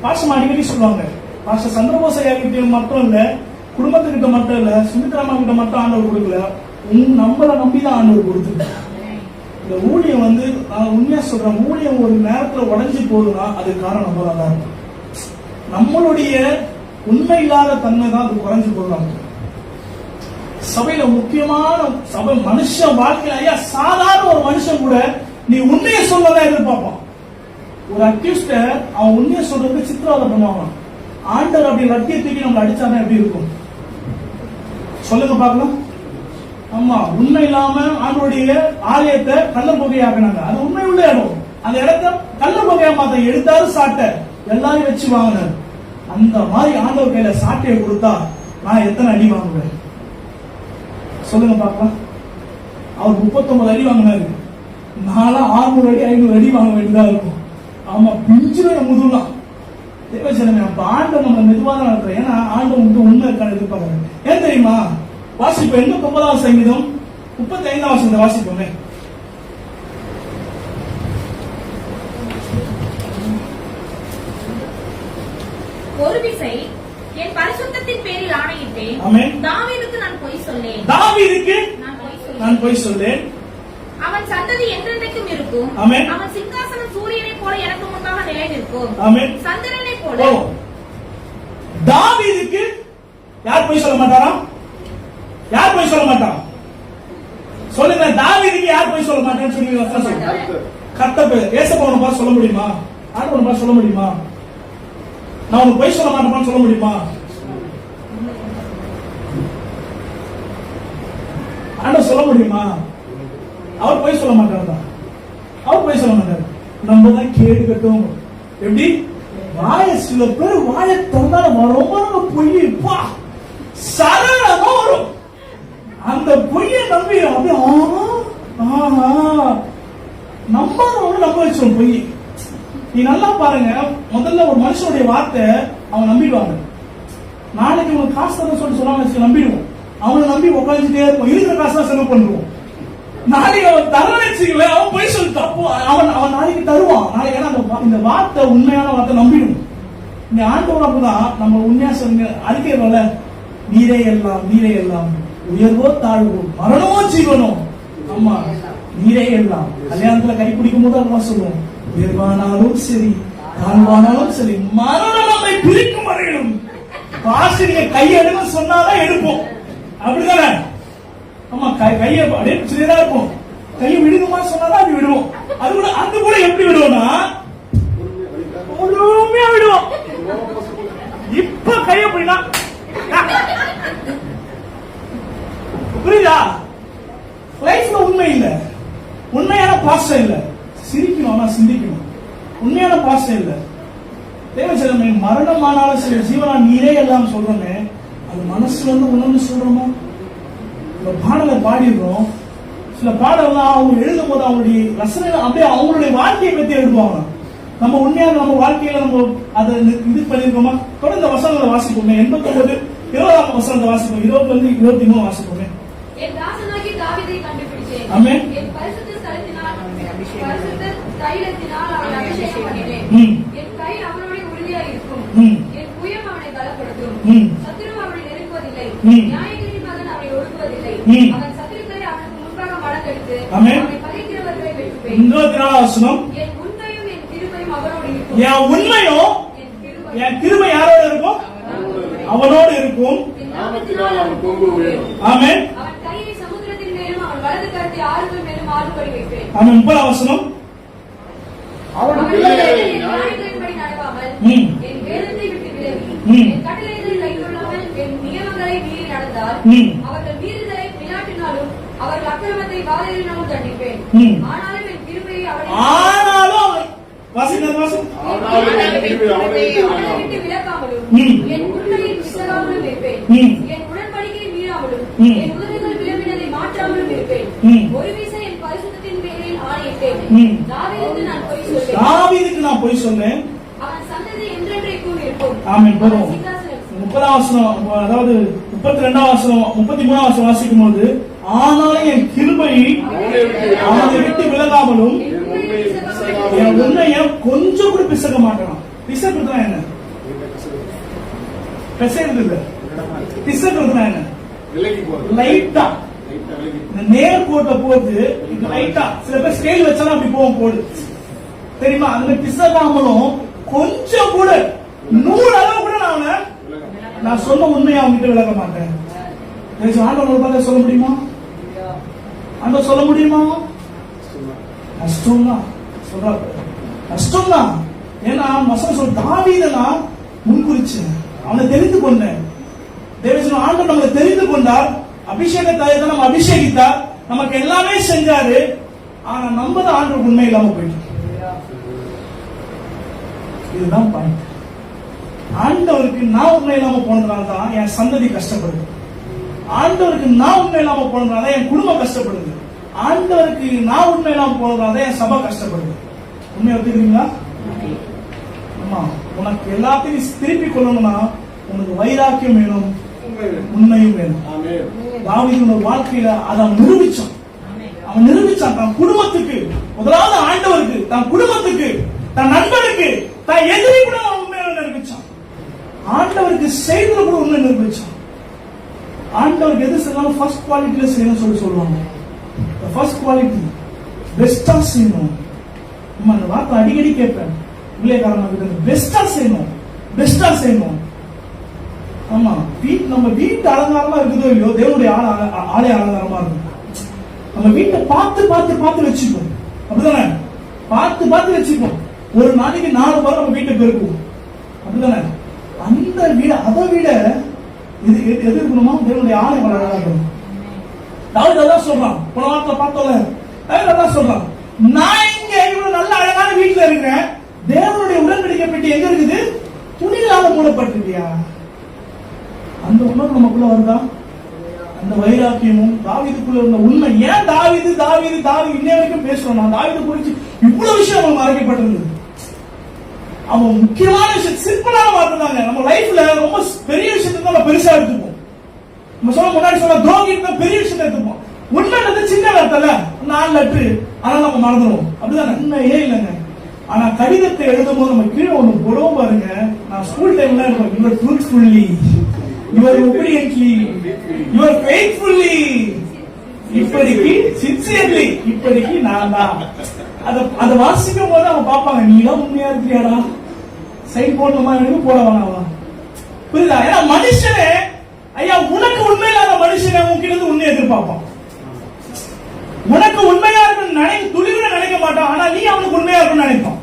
பாஸ்டர் அடிக்கடி சொல்லுவாங்க. பாஸ்டர் சந்திரபோசையா கிட்ட மட்டும் இல்ல, குடும்பத்துக்கிட்ட மட்டும் இல்ல, சுமித்ராமா கிட்ட மட்டும் ஆண்டவர் கொடுக்கல, நம்மளை நம்பிதான் ஆண்டவர் கொடுத்துருக்காங்க. இந்த ஊழியம் வந்து நான் உண்மையா சொல்றேன், ஊழியம் ஒரு நேரத்துல உடஞ்சி போகுதுன்னா அது காரணம் நம்ம தான் இருக்கும். நம்மளுடைய உண்மை இல்லாத தன்மை தான் அது குறைஞ்சு போடுறாங்க. சபையில முக்கியமான சபை மனுஷ வாழ்க்கையில ஐயா சாதாரண ஒரு மனுஷன் கூட நீ உண்மையை சொல்லதான் எதிர்பார்ப்பான். ஒரு அக்யூஸ்ட அவன் உண்மையை சொல்றதுக்கு சித்திரவதை பண்ணுவாங்க. ஆண்டவர் அப்படி லட்டியை தூக்கி நம்மளை அடிச்சாதான் எப்படி இருக்கும் சொல்லுங்க பாக்கலாம். ஆமா, உண்மை இல்லாம ஆண்டோடைய ஆலயத்தை கள்ள புகையாக்குனாங்க. அது உண்மை உள்ள இடம், அந்த இடத்த கள்ள புகையா மாத்த எடுத்தாரு சாட்டை எல்லாரும் வச்சு வாங்கினார். அந்த மாதிரி ஆண்டவர் கையில சாட்டையை கொடுத்தா நான் எத்தனை அடி வாங்குவேன் சொல்லுங்க பாக்கலாம். அவர் 39 அடி வாங்கினாரு, நாளா 600 அடி 500 அடி வாங்க வேண்டியதா இருக்கும். ஆமா, பிஞ்சுல முதுலாம் தேவச்சனமே. அப்ப ஆண்டவர் நம்ம மெதுவா தான் நடத்துறோம். ஏன்னா ஆண்டவர் வந்து உண்மை இருக்கான எதிர்பார்க்கறாங்க. ஏன் தெரியுமா? வாசிப்போம் 89வது சங்கீதம் 35வது வசனத்தை வாசிப்போமே. ஒரு விசை என் பரிசுத்தத்தின் பேரில் ஆணையிட்டேன், தாவீதுக்கு நான் பொய் சொல்லேன், தாவீதுக்கு நான் பொய் சொல்லேன். அவன் சந்ததி என்றென்றைக்கும் இருக்கும். அவன் சிங்காசனம் சூரியனை போல எனக்கு முன்பாக நிலை நிற்கும், சந்திரனை போல. தாவீதுக்கு யார் பொய் சொல்ல மாட்டாரா? யார் பொய் சொல்ல மாட்டான் சொல்லுங்க. தாவீதுக்கு யார் பொய் சொல்ல மாட்டான்னு சொல்லி கர்த்தர் ஏசப்பா பார்த்து சொல்ல முடியுமா? ஆண்டவனை பார்த்து சொல்ல முடியுமா? நான் உனக்கு பொய் சொல்ல மாட்டேன்னு சொல்ல முடியுமா? ஆண்டவர் சொல்ல முடியுமா? அவர் பொய் சொல்ல மாட்டார். அவர் பொய் சொல்ல மாட்டார். நம்ம தான் கேடு கட்டும். எப்படி வாய சில பேர் வாய திறந்தாலும் ரொம்ப பொய் சரளமா வரும். அந்த பொய்யை நம்பி அப்படியே நம்ப வச்சிடும் பொய். நீ நல்லா பாருங்க, முதல்ல ஒரு மனுஷனுடைய வார்த்தை அவன் நம்பிடுவாங்க. நாளைக்கு உனக்கு காசு தர சொல்லுவாங்க, நம்பிடுவோம். அவனை நம்பி உட்காந்துட்டே இருக்கும், இருக்கிற காசு தான் செலவு பண்ணுவோம். நாளைக்கு அவன் தரவச்சுக்கல, அவன் பொய் சொல்லி தப்பு, அவன் நாளைக்கு தருவான். நாளைக்கு ஏன்னா இந்த வார்த்தை உண்மையான வார்த்தை நம்பிடும். இந்த ஆண்டவர் அப்படிதான் நம்ம உண்மையா சொல்லுங்க அறிக்கையில நீரே எல்லாம், நீரே எல்லாம், உயர்வோ தாழ்வோ, மரணமோ ஜீவனோ, ஆமா நீரே எல்லாம். கல்யாணத்துல கை பிடிக்கும் போது அதுவா சொல்லுவோம், உயர்வானாலும் சரி தாழ்வானாலும் சரி மரணம் நம்மை பிரிக்கும் வரையிலும் ஆசிரியர் கையெடுன்னு சொன்னாதான் எடுப்போம். அப்படிதானே? ஆமா, கையை அப்படியே பிடிச்சதா இருக்கும். கையை விடுங்கமா சொன்னாதான் அது விடுவோம். அது கூட எப்படி விடுவோம்னா பொறுமையா விடுவோம். இப்ப கையை அப்படின்னா புரியுதா? லைஃப்ல உண்மை இல்ல, உண்மையான பாசம் இல்ல. சிரிக்கணும் ஆனா சிந்திக்கணும். உண்மையான பாசம் இல்ல. தேவச்சனமே, மரணமானாலும் சரி ஜீவனா நீரே எல்லாம் சொல்றோமே, அது மனசுல இருந்து உணர்ந்து சொல்றோமோ? இந்த பாடலை பாடிடுறோம். சில பாடலாம் அவங்க எழுதும் போது அவங்களுடைய ரசனை அப்படியே அவங்களுடைய வாழ்க்கையை பத்தி எழுதுவாங்க. நம்ம உண்மையான நம்ம வாழ்க்கையில நம்ம அதை இது பண்ணிருக்கோமா? தொடர்ந்து வசனங்களை வாசிப்போமே. 89 20ஆம் வசனத்தை வாசிப்போம். 20 23 வாசிப்போமே. என் தாசனாகிய தாவீதை கண்டுபிடித்தேன். ஆமென். என் பரிசுத்த ஸ்தலத்தினால் பரிசுத்த தைலத்தினால் அவனை அபிஷேகம் பண்ணினேன். என் கை அவனோட உறுதியாக இருக்கும். என் புயம் அவனை பலப்படுத்தும். சத்துரு அவனை நெருங்குவதில்லை. நியாயத்தின் மகன் அவனை ஒடுக்குவதில்லை. அவன் சத்துருக்களை அவனுக்கு முன்பாக மடக்கெடுத்து அவனை பகைக்கிறவர்களை வெட்டுவேன். 24ஆம் வசனம். என் உண்மையும் என் கிருபையும் அவனோடு இருக்கும். என் உண்மையும் என் கிருபை யாரோடு இருக்கும்? அவனோடு இருக்கும். ஆமென். அவன் கையை சமுத்திரத்தின் மேலும் அவன் வலது கரத்தை ஆறுகள் மேலும் ஆறுபடி வைப்பேன். அவன் 30 வசனம். அவன் அவன் பிள்ளைகளை நியாயங்களின்படி நடவாமல், ம். என் வேதத்தை விட்டு விலகி, ம். என் கட்டளைகளை கைக்கொள்ளாமல், என் நியமங்களை மீறி நடந்தால், ம். அவர்கள் மீறுதலை விளையாட்டினாலும் அவர்கள் அக்கிரமத்தை வாதையினாலும் தண்டிப்பேன். ம். ஆனாலும் என் கிருபையை ஆனாலும் வாசிங்க. அவனை விட்டு விலக்காமலும், ம். என் உண்மையை விசாராமலும் இருப்பேன். ம். என் உடன்படிக்கையை மீறாமலும், ம். என் உதடுகள் விளம்பினதை மாற்றாமலும் இருப்பேன். ம். ஒரு வீசை என் பரிசுத்தத்தின் பேரில் ஆணையிட்டேன். ம். தாவீதுக்கு நான் பொய் சொல்வேன். தாவீதுக்கு நான் பொய் சொன்னேன். அவன் சந்ததி என்றென்றைக்கும் இருக்கும். ஆமென். போதும். அவன் சிங்காசனம் 30 வசனம், அதாவது 32 வசனம், 33 வசனம் வாசிக்கும் போது, ஆனாலும் என் கிருபை அவனை விட்டு விலகாமலும் என் உண்மையை விசாராமலும் என் உன்னைய கொஞ்சம் கூட பிசக மாட்டான். பிசகுறதுனா என்ன? பிசைறது இல்ல. பிசகுறதுனா என்ன? லைட்டா இந்த நேர்கோட்டை போது இது லைட்டா, சில பேர் ஸ்கேல் வச்சாலும் அப்படி போவோம் கோடு, தெரியுமா? அந்த பிசகாமலும் கொஞ்சம் கூட 100 அளவு கூட நான் சொன்ன உண்மையை அவங்ககிட்ட விளக்க மாட்டேன். ஆண்டவன் பார்த்து சொல்ல முடியுமா? ஆண்டவன் சொல்ல முடியுமா? கஷ்டம்தான் சொல்றாரு, கஷ்டம்தான். ஏன்னா வசனம் சொல், தாவீதை நான் முன்குறிச்சேன், அவனை தெரிந்து கொண்டேன். தேவன் ஆண்டவர் நம்மளை தெரிந்து கொண்டார், அபிஷேகத்தை நம்ம அபிஷேகித்தார், நமக்கு எல்லாமே செஞ்சாரு. ஆனா நம்ம தான் ஆண்டவர் உண்மை இல்லாம போயிட்டோம். இதுதான் பாயிண்ட். ஆண்டவருக்கு நான் உண்மை இல்லாம போனதுனால தான் என் சந்ததி கஷ்டப்படுது. ஆண்டவருக்கு நான் உண்மை இல்லாம போனதுனால என் குடும்பம் கஷ்டப்படுது. ஆண்டவருக்கு நான் உண்மை இல்லாம போனதுனால தான் என் சபை கஷ்டப்படுது. உண்மை ஒத்துக்கிறீங்களா? ஆமா. உனக்கு எல்லாத்தையும் திருப்பி கொள்ளணும்னா உனக்கு வைராக்கியம் வேணும், உண்மையும் வேணும். தாவீது வாழ்க்கையில அதை அவன் நிரூபிச்சான். தன் குடும்பத்துக்கு, முதலாவது ஆண்டவருக்கு, தன் குடும்பத்துக்கு, தன் நண்பனுக்கு, தன் எதிரி கூட அவன் உண்மையில நிரூபிச்சான். ஆண்டவருக்கு செய்தது கூட உண்மை நிரூபிச்சான். ஆண்டவருக்கு எது செய்யணும், ஃபர்ஸ்ட் குவாலிட்டியில செய்யணும் சொல்லுவாங்க. ஃபர்ஸ்ட் குவாலிட்டி பெஸ்டா செய்யணும். அந்த வார்த்தை அடிக்கடி கேட்பேன் ஊழியக்காரங்க, பெஸ்டா செய்யணும். ஆமா, நம்ம வீட்டு அலங்காரமா இருக்குதோ இல்லையோ, தேவனுடைய ஆலய அலங்காரமா இருக்கும். நம்ம வீட்டை பார்த்து வச்சுப்போம். அப்படிதானே? பார்த்து வச்சுப்போம். ஒரு நாளைக்கு 4 முறை நம்ம வீட்டை பெருக்குவோம். அப்படிதானே? அந்த வீடு அதை விட இது எது இருக்கணுமா? தேவனுடைய ஆலயம் அழகா இருக்கணும். தாவீது அதான் சொல்றான். போன வாரத்தை பார்த்தோம்ல, தாவீது அதான் சொல்றான், நான் இங்க இவ்வளவு நல்ல அழகான வீட்டுல இருக்கிறேன், தேவனுடைய உடன்படிக்கை பெட்டி எங்க இருக்குது? துணிகளாக மூடப்பட்டிருக்கியா? அந்த உணர்வு நமக்குள்ள வருதா? அந்த வைராக்கியமும் தாவீதுக்குள்ள இருந்த உண்மை. ஏன் தாவீது இன்னை வரைக்கும் பேசுறோம்? தாவீது குறிச்சு இவ்வளவு விஷயம் அவன் மறைக்கப்பட்டிருந்தது. அவன் முக்கியமான விஷயம், சிம்பிளான வார்த்தை தாங்க. நம்ம லைஃப்ல ரொம்ப பெரிய விஷயத்தை நம்ம பெருசா எடுத்துப்போம். நம்ம சொல்ல முன்னாடி சொன்ன துரோகிட்ட பெரிய விஷயத்தை எடுத்துப்போம். உண்மைன்றது சின்ன வார்த்தை, 4 லெட்டர், ஆனா நம்ம மறந்துடுவோம். அப்படிதான் உண்மையே இல்லைங்க. ஆனா கடிதத்தை எழுதும் போது நம்ம கீழே ஒண்ணு போடுவோம் பாருங்க. நான் ஸ்கூல் டைம்ல இருக்கும், your truthfully, your obediently, your faithfully, இப்படிக்கு சின்சியர்லி, இப்படிக்கு நான் தான். அதை வாசிக்கும் போது அவங்க பாப்பாங்க, நீ எல்லாம் உண்மையா இருக்கிறியாடா, சைன் போடணுமா போட வேணாவா? புரியுதா? ஏன்னா மனுஷனே, ஐயா உனக்கு உண்மை இல்லாத மனுஷனை உன்கிட்ட உண்மை எதிர்பார்ப்பான். உனக்கு உண்மையா இருக்குன்னு துளிவிட நினைக்க மாட்டான். ஆனா நீ அவனுக்கு உண்மையா இருக்குன்னு நினைப்பான்.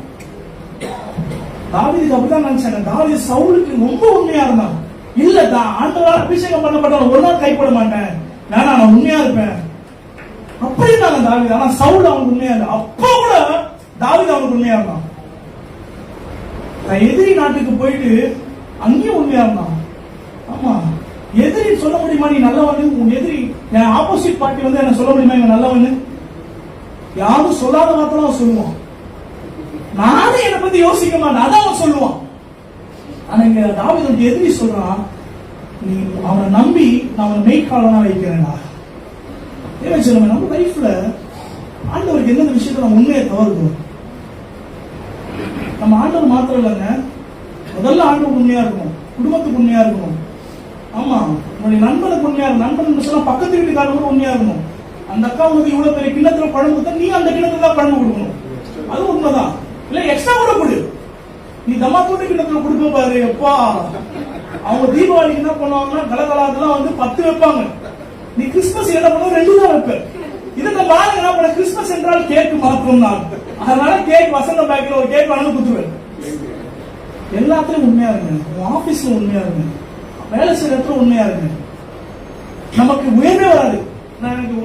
தாவீதுக்கு அப்படிதான் நினைச்சாங்க. தாவீது சவுலுக்கு ரொம்ப உண்மையா இருந்தான். இல்ல ஆண்டவரால் அபிஷேகம் பண்ணப்பட்டவன் ஒரு நாள் கைப்பட மாட்டேன், நான் உண்மையா இருப்பேன் அப்படி இருந்தாங்க தாவீது. ஆனா சவுல் அவனுக்கு உண்மையா இருந்தான். அப்போ கூட தாவீது அவனுக்கு உண்மையா இருந்தான். எதிரி நாட்டுக்கு போயிட்டு அங்கேயும் உண்மையா இருந்தான். ஆமா, எதிரி சொல்ல முடியுமா நீ நல்லவனு? உன் எதிரி என் ஆப்போசிட் பார்ட்டி வந்து என்ன சொல்ல முடியுமா இவன் நல்லவனு? யாரும் சொல்லாத வார்த்தை அவன் சொல்லுவான். நானே என்னை பத்தி யோசிக்க மாட்டேன், அதான் அவன் சொல்லுவான். ஆனா இங்க தாவீது எதிரி சொல்றான், நீ அவனை நம்பி நான் அவனை மெய்க்காலனா வைக்கிறேன்டா. நம்ம லைஃப்ல ஆண்டவருக்கு எந்த விஷயத்துல நம்ம உண்மையை தவறுதோம். நம்ம ஆண்டவர் மாத்திரம் இல்லைங்க, முதல்ல ஆண்டவர் உண்மையா இருக்கணும், குடும்பத்துக்கு உண்மையா இருக்கணும். ஆமா, உன்னுடைய நண்பனுக்கு உண்மையா இருக்கும். நண்பன் சொன்னா பக்கத்து வீட்டுக்காரங்க உண்மையா இருக்கணும். அந்த அக்கா உனக்கு இவ்வளவு பெரிய கிண்ணத்துல பழம் கொடுத்தா நீ அந்த கிண்ணத்துல தான் பழம் கொடுக்கணும். அது உண்மைதான். இல்ல எக்ஸ்ட்ரா கூட கொடு. நீ தம்மா தூண்டு கிண்ணத்துல கொடுக்க பாரு. எப்பா அவங்க தீபாவளிக்கு என்ன பண்ணுவாங்கன்னா கலகலாதெல்லாம் வந்து 10 வைப்பாங்க. நீ கிறிஸ்துமஸ் என்ன பண்ணுவ 2 தான் வைப்ப. இது நம்ம ஆளுங்க என்ன பண்ண, கிறிஸ்துமஸ் என்றால் கேக் மாத்திரம் தான். அதனால கேக் வசந்த பேக்ல ஒரு கேக் வாங்கி குத்துவேன். எல்லாத்துலயும் உண்மையா இருங்க. உங்க ஆபீஸ்ல உண்மையா இருங்க. வேலை செய்யற இடத்துல உண்மையா இருங்க. நமக்கு உயர்வே வராது. நான் எனக்கு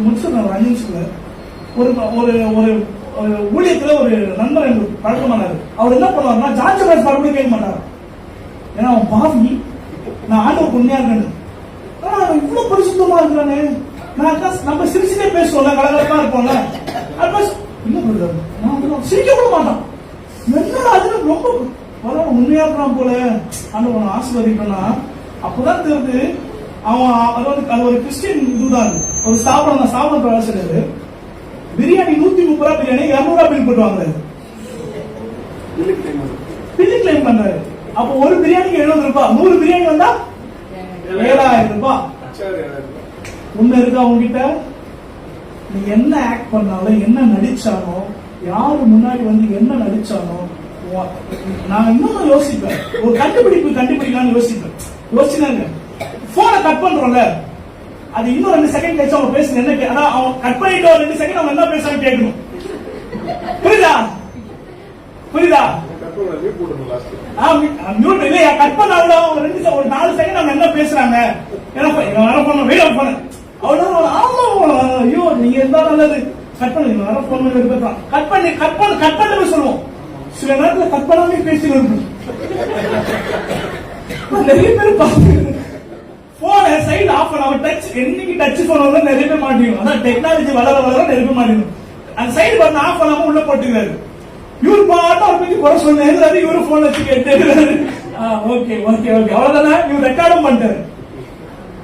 முடிச்சிருந்தேன் ஒரு 5 நிமிஷத்துல. ஒரு ஊழியத்துல ஒரு நண்பர் எனக்கு பழக்கமானாரு. அவர் என்ன பண்ணுவாருன்னா ஜார்ஜ் ராஜ் பாட கூட கேட்க மாட்டாரு. ஏன்னா அவன் பாவி, நான் ஆண்டவருக்கு உண்மையா இருக்கேன். இவ்வளவு பரிசுத்தமா இருக்கிறானே, நம்ம சிரிச்சுட்டே பேசுவோம்ல, கலகலப்பா இருப்போம்ல, இன்னும் சிரிக்க கூட மாட்டான். என்ன அதுல ரொம்ப உண்மையா இருக்கிறான் போல, ஆண்டவனை ஆசீர்வதிக்கணும்னா அப்பதான் தெரியுது அவன். அது ஒரு கிறிஸ்டியன் இதுதான். ஒரு ஸ்தாபனம் வேலை செய்யறது. பிரியாணி 130 ரூபா பிரியாணி 200 ரூபா பில் போட்டுவாங்க. பில்லு கிளைம் பண்றாரு. அப்போ ஒரு பிரியாணிக்கு 70 ரூபாய், 100 பிரியாணி வந்தா 7000 ரூபாய். உண்மை இருக்கா உங்ககிட்ட? நீ என்ன ஆக்ட் பண்ணாலும், என்ன நடிச்சாலும், யாரு முன்னாடி வந்து என்ன நடிச்சாலும், நான் இன்னும் யோசிப்பேன். ஒரு கண்டுபிடிக்கலாம்னு யோசிச்சுனாங்க. போனை கட் பண்றோம்ல, அது இன்னும் 2 செகண்ட் கழிச்சு அவங்க பேசுறது என்ன, அவன் கட் பண்ணிட்டு 2 செகண்ட் அவங்க என்ன பேசுறாங்க கேட்கணும். புரியுதா? மியூட் இல்லையா? கட் பண்ணாலும் ஒரு 4 செகண்ட் அவங்க என்ன பேசுறாங்க, வர போன வெயிட் அவுட் பண்ண அவ்வளவு. ஆமா, ஐயோ நீங்க இருந்தா நல்லது, கட் பண்ணி வர போன் பேசலாம். கட் பண்ணி சொல்லுவோம். சில நேரத்துல கட் பண்ணாமே பேசி இருக்கும். நிறைய பேர் போன சைடு ஆஃப் பண்ணாம டச், என்னைக்கு டச் போன் வந்து நிறைய பேர் மாட்டேங்கும். அதான் டெக்னாலஜி வளர நிறைய பேர் மாட்டேங்கும். அந்த சைடு பண்ண ஆஃப் பண்ணாம உள்ள போட்டுக்கிறாரு. இவரு பாட்டு அவர் பத்தி குறை சொன்னாரு, இவரு போன் வச்சு கேட்டு ஓகே அவ்வளவுதானே. இவர் ரெக்கார்டும் பண்ணிட்டாரு.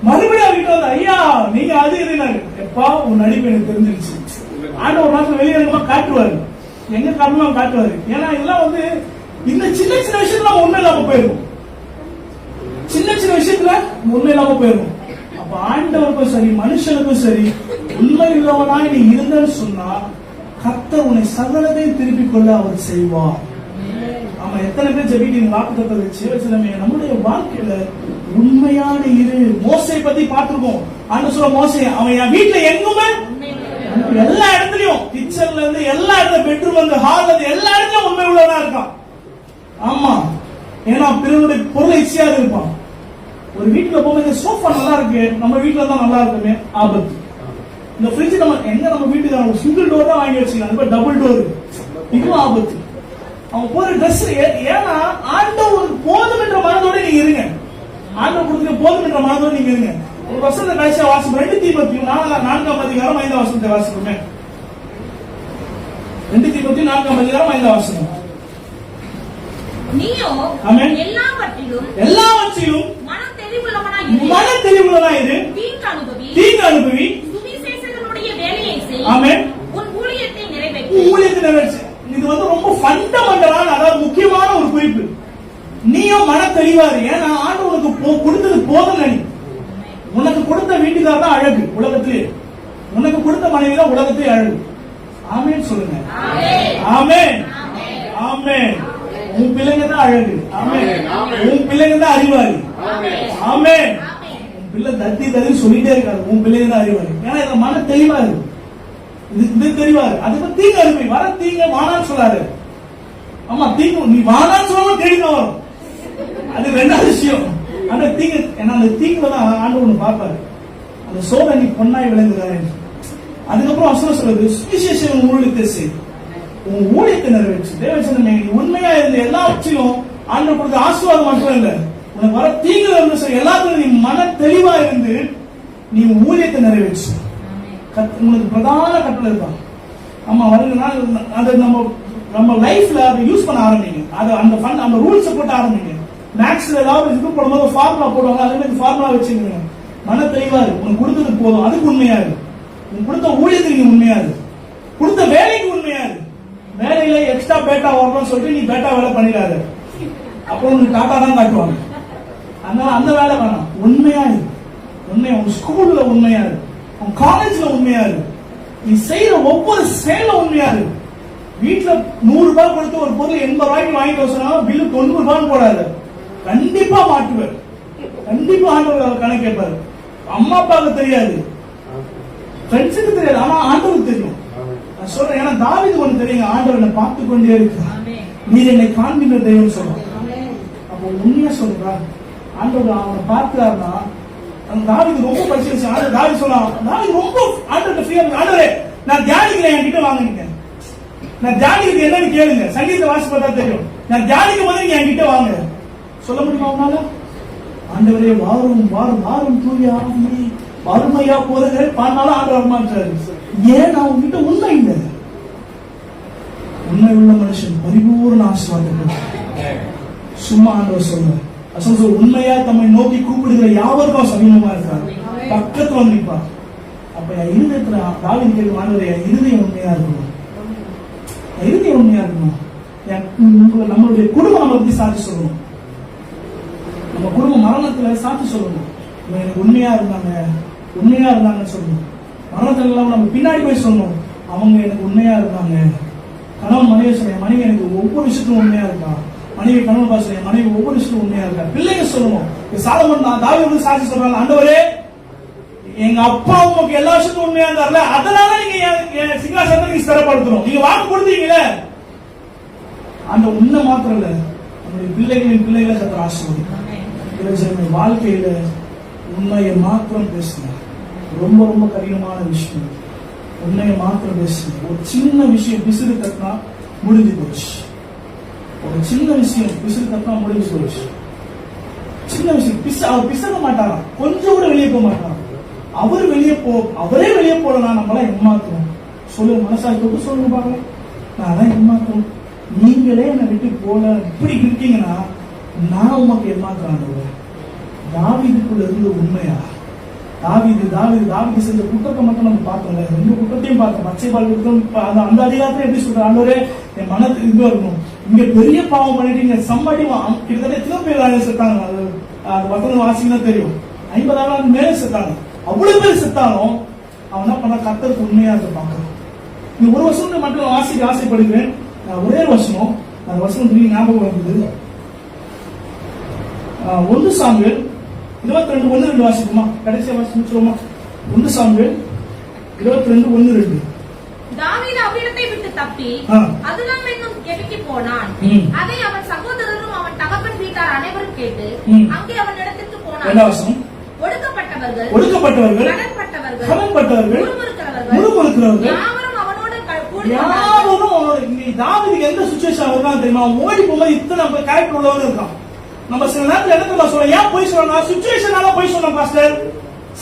மறுபடியும் அவர்கிட்ட வந்து ஐயா நீங்க அது இருந்தாரு. எப்பா உன் நடிப்பு எனக்கு தெரிஞ்சிருச்சு. ஆண்டு ஒரு நாள் வெளியே காட்டுவாரு, எங்க காரணமா காட்டுவாரு. ஏன்னா இதெல்லாம் வந்து இந்த சின்ன விஷயத்துல உண்மை இல்லாம போயிருக்கும். சின்ன விஷயத்துல உண்மை இல்லாம போயிருக்கும். அப்ப ஆண்டவருக்கும் சரி மனுஷனுக்கும் சரி உண்மை உள்ளவனாய் நீ இருந்தன்னு சொன்னா கர்த்தர் உன்னை சகலத்தையும் திருப்பிக் கொள்ள அவர் செய்வார். ஆமா, எத்தனை பேர் ஜெபிக்கிறீங்க வாக்குத்தத்தை வச்சு நம்முடைய வாழ்க்கையில உண்மையான மோசை பத்தி பார்த்திருக்கோம். ஆண்டு சொல்ல மோசை அவன் என் வீட்டுல எங்குமே எல்லா இடத்துலயும், கிச்சன்ல இருந்து எல்லா இடத்துல, பெட்ரூம் இருந்து ஹால்ல இருந்து எல்லா இடத்துலயும் உண்மை உள்ளவனா இருக்கான். ஆமா, ஏன்னா பிறனுடைய பொருளை இச்சையா இருப்பான். ஒரு வீட்டுல போகும்போது சோஃபா நல்லா இருக்கு, நம்ம வீட்டுல தான் நல்லா இருக்குமே, ஆபத்து. இந்த ஃப்ரிட்ஜ் நம்ம வீட்டுக்கு சிங்கிள் டோர் தான் வாங்கி வச்சுக்கலாம், டபுள் டோர், இதுவும் ஆபத்து. அவங்க போற ட்ரெஸ், ஏன்னா ஆண்டவர் போதும் என்ற மனதோட நீங்க இருங்க. ஆண்டவர் கொடுத்துக்க போதும் என்ற மனதோட நீங்க இருங்க. ஒரு வருஷத்தை கழிச்சா வாசிப்போம். 2 தீமோத்தேயு 4ஆம் அதிகாரம் 5ஆம் வசனத்தை வாசிப்போமே. 2 தீமோத்தேயு 4ஆம் அதிகாரம் 5ஆம் வசனம். நீயோ எல்லாவற்றிலும் மனம் தெளிவுள்ளவனாய் இரு. தீங்கு அனுபவி. சுவிசேஷகனுடைய வேலையை செய். ஆமென். உன் ஊழியத்தை நிறைவேற்று. இது வந்து ரொம்ப ஃபண்டமெண்டலான, அதாவது முக்கியமான ஒரு குறிப்பு. நீயும் மன தெளிவாரு. ஏன்னா ஆண்டு உனக்கு கொடுத்தது போதும். நீ உனக்கு கொடுத்த வீட்டுக்கார தான் அழகு உலகத்திலே. உனக்கு கொடுத்த மனைவி தான் உலகத்திலே அழகு. ஆமென் சொல்லுங்க. ஆமென். ஆமென். உன் பிள்ளைங்க தான் அழகு. ஆமென். உன் பிள்ளைங்க தான் அறிவாளி. ஆமென். உன் பிள்ளை தத்தி சொல்லிட்டே இருக்காரு, உன் பிள்ளைங்க தான் அறிவாளி. ஏன்னா இதுல மன தெளிவா இருக்கு. இது தெரிவாரு. அதுக்கு தீங்கு அனுப்பி வர தீங்க வானான்னு சொல்லாரு. ஆமா, தீங்கு நீ வானான்னு சொல்லாம தேடிக்க வரும். அது 2வது விஷயம். அந்த தீங்கு, ஏன்னா அந்த தீங்குல தான் ஆண்டு ஒண்ணு பார்ப்பாரு. அந்த சோதனை நீ பொன்னாய் விளங்குறாரு. அதுக்கப்புறம் வசனம் சொல்றது, சுவிசேஷம் ஊழியத்தை செய், உன் ஊழியத்தை நிறைவேற்று. தேவச்சந்திரன் நீ உண்மையா இருந்த எல்லாவற்றையும் ஆண்டு கொடுத்த ஆசீர்வாதம் மட்டும் இல்ல, உனக்கு வர தீங்கு இருந்து எல்லாத்துக்கும் நீ மன தெளிவா இருந்து நீ ஊழியத்தை நிறைவேற்று. உனக்கு பிரதான கட்டளை இருக்கான். ஆமா, வருதுன்னா அது நம்ம லைஃப்ல அதை யூஸ் பண்ண ஆரம்பிங்க. அது அந்த ரூல்ஸ் போட்டு ஆரம்பிங்க. மேக்ஸ்ல ஏதாவது இது போடும்போது ஃபார்முலா போடுவாங்க, அதே மாதிரி ஃபார்முலா வச்சுக்கோங்க. மன தெளிவா இருக்கு. உனக்கு கொடுத்தது போதும், அதுக்கு உண்மையா இருக்கு. உனக்கு கொடுத்த ஊழியத்துக்கு நீ உண்மையா இருக்கு. கொடுத்த வேலைக்கு உண்மையா இருக்கு. வேலையில எக்ஸ்ட்ரா பேட்டா வரணும்னு சொல்லிட்டு நீ பேட்டா வேலை பண்ணிடாது, அப்புறம் உனக்கு டாட்டா தான் காட்டுவாங்க. அதனால அந்த வேலை வேணாம். உண்மையா இருக்கு. உண்மையா உன் ஸ்கூல்ல உண்மையா இருக்கு, உன் காலேஜ்ல உண்மையா இருக்கு, நீ செய்யற ஒவ்வொரு செயல உண்மையா இருக்கு. வீட்டுல 100 ரூபாய் கொடுத்து ஒரு பொருள் 80 ரூபாய்க்கு வாங்கிட்டு சொன்னாலும் பில்லு 90 ரூபான்னு போடாது. கண்டிப்பா மாட்டுவார். கண்டிப்பா ஆண்டவர் கணக்கு கேட்பாரு. அம்மா அப்பாவுக்கு தெரியாது, ஃப்ரெண்ட்ஸுக்கு தெரியாது, ஆனா ஆண்டவருக்கு தெரியும். நான் சொல்றேன், ஏன்னா தாவீது ஒண்ணு தெரியுங்க, ஆண்டவர் என்னை பார்த்து கொண்டே இருக்கிறார், நீர் என்னை காண்கின்ற தெய்வம் சொல்றான். அப்போ உண்மையா சொல்றா, ஆண்டவர் அவனை பார்க்கிறாருன்னா அந்த தாவீது ரொம்ப பரிசீலிச்சு தாவீது சொல்லலாம், தாவீது ரொம்ப ஆண்டவர்கிட்ட ஃப்ரீயா, ஆண்டவரே நான் தியானிக்கிறேன் என்கிட்ட வாங்கினீங்க, நான் தியானிக்கிறது என்னன்னு கேளுங்க, சங்கீத வாசி பார்த்தா தெரியும், நான் தியானிக்கும் போது நீங்க என்கிட்ட வாங்க. சொல்ல முடியுமா அவனால? ஆண்டவரே வாரும் வாரும் வாரும் தூய ஆவியே வறுமையா போறது பாடினாலும் ஆண்டவர் வரமாட்டாரு. ஏன் நான் உங்ககிட்ட உண்மை இல்லை. உண்மை உள்ள மனுஷன் பரிபூர்ண ஆசீர்வாதம். சும்மா ஆண்டவர் சொல்ல உண்மையா தம்மை நோக்கி கூப்பிடுகிற யாவருக்கும் சமீபமா இருக்காரு, பக்கத்துல வந்து நிற்பார். அப்ப என் இருதயத்துல தாவீது கேட்கும், ஆண்டவரே என் இருதயம் உண்மையா இருக்கணும், என் இருதயம் உண்மையா இருக்கணும். நம்மளுடைய குடும்பம் நம்ம பத்தி சாட்சி சொல்லணும், நம்ம குடும்ப மரணத்துல சாட்சி சொல்லணும். எனக்கு உண்மையா இருந்தாங்க, உண்மையா இருந்தாங்கன்னு சொல்லணும். மரணத்துல எல்லாம் நம்ம பின்னாடி போய் சொல்லணும், அவங்க எனக்கு உண்மையா இருந்தாங்க. கணவன் மனைவி சொல்ல, மனைவி எனக்கு ஒவ்வொரு விஷயத்தும் உண்மையா இருக்கா, மனைவி கணவன் பாச மனைவி ஒவ்வொரு விஷயத்தும் உண்மையா இருக்கா. பிள்ளைங்க சொல்லணும். சாலமன் தாவீது சாட்சி சொல்றாங்க, ஆண்டவரே எங்க அப்பா உங்களுக்கு எல்லா விஷயத்தும் உண்மையா இருந்தார்ல, அதனால நீங்க என் சிங்காசனத்தை நீங்க ஸ்திரப்படுத்தணும், நீங்க வாக்கு கொடுத்தீங்களே. அந்த உண்மை மாத்திரம் இல்ல, நம்முடைய பிள்ளைகளின் பிள்ளைகளை கர்த்தர் ஆசீர்வதிப்பார். வாழ்க்கையில உண்மையை மாத்திரம் பேசுங்க. ரொம்ப ரொம்ப கடினமான விஷயம், உண்மையை மாத்திரம் பேசுங்க. ஒரு சின்ன விஷயம் பிசுறு தட்டினா முடிஞ்சு போச்சு, ஒரு சின்ன விஷயம் பிசுறு தட்டினா முடிஞ்சு போச்சு. சின்ன விஷயம் அவர் பிசக மாட்டாராம், கொஞ்சம் கூட வெளியே போக மாட்டாராம். அவரே வெளியே போடலாம், நம்மளாம் ஏமாத்துறோம். சொல்லுங்க, மனசாட்சி தொட்டு சொல்லுங்க பாருங்க, நான் ஏமாத்துறோம். நீங்களே என்னை விட்டு போல இப்படி இருக்கீங்கன்னா நான் உமக்கு ஏமாத்துறாங்க. தாவீதுக்குள்ள இருந்து உண்மையா தாவீது செஞ்ச குற்றத்தை மட்டும் நம்ம பார்த்தோம்ல, ரெண்டு குற்றத்தையும் பார்த்தோம். பச்சைபால் குற்றம் அந்த அதிகாரத்துல எப்படி சொல்ற, ஆண்டவரே என் மனத்துக்கு இது இருக்கணும், இங்க பெரிய பாவம் பண்ணிட்டீங்க, சம்பாடி கிட்டத்தட்ட எத்தனை பேர் செத்தாங்க, அது வசனம் வாசிங்கன்னா தெரியும், 50,000 மேல செத்தாங்க. அவ்வளவு பேர் செத்தாலும் அவன் என்ன பண்ண, கர்த்தருக்கு உண்மையா இருக்க பார்க்கலாம். இந்த ஒரு வருஷம் மட்டும் வாசிக்க ஆசைப்படுகிறேன். ஒரே வருஷம் அந்த வருஷம் ஞாபகம் வந்தது. 1 சாமுவேல் 22:1-2 வாசிக்குமா, கடைசியா வாசிச்சுருவோமா? 1 சாமுவேல் 22:1-2. தாவீது அவ்விடத்தை விட்டு தப்பி அதுலாம் என்னும் கெபிக்கு போனான். அதை அவன் சகோதரரும் அவன் தகப்பன் வீட்டார் அனைவரும் கேட்டு அங்கே அவன் இடத்திற்கு போனான். ஒடுக்கப்பட்டவர்கள் கடன்பட்டவர்கள் முறுமுறுக்கிறவர்கள் யாரும் தாவீதுக்கு எந்த சிச்சுவேஷன் இருக்கான்னு தெரியுமா? ஓடி போகும்போது இத்தனை கேரக்டர் உள்ளவங்க இருக்கான். நம்ம சில நேரத்தில் இடத்துல சொல்றோம், ஏன் போய் சொல்லணும்? சிச்சுவேஷனால போய் சொல்லணும் பாஸ்டர்,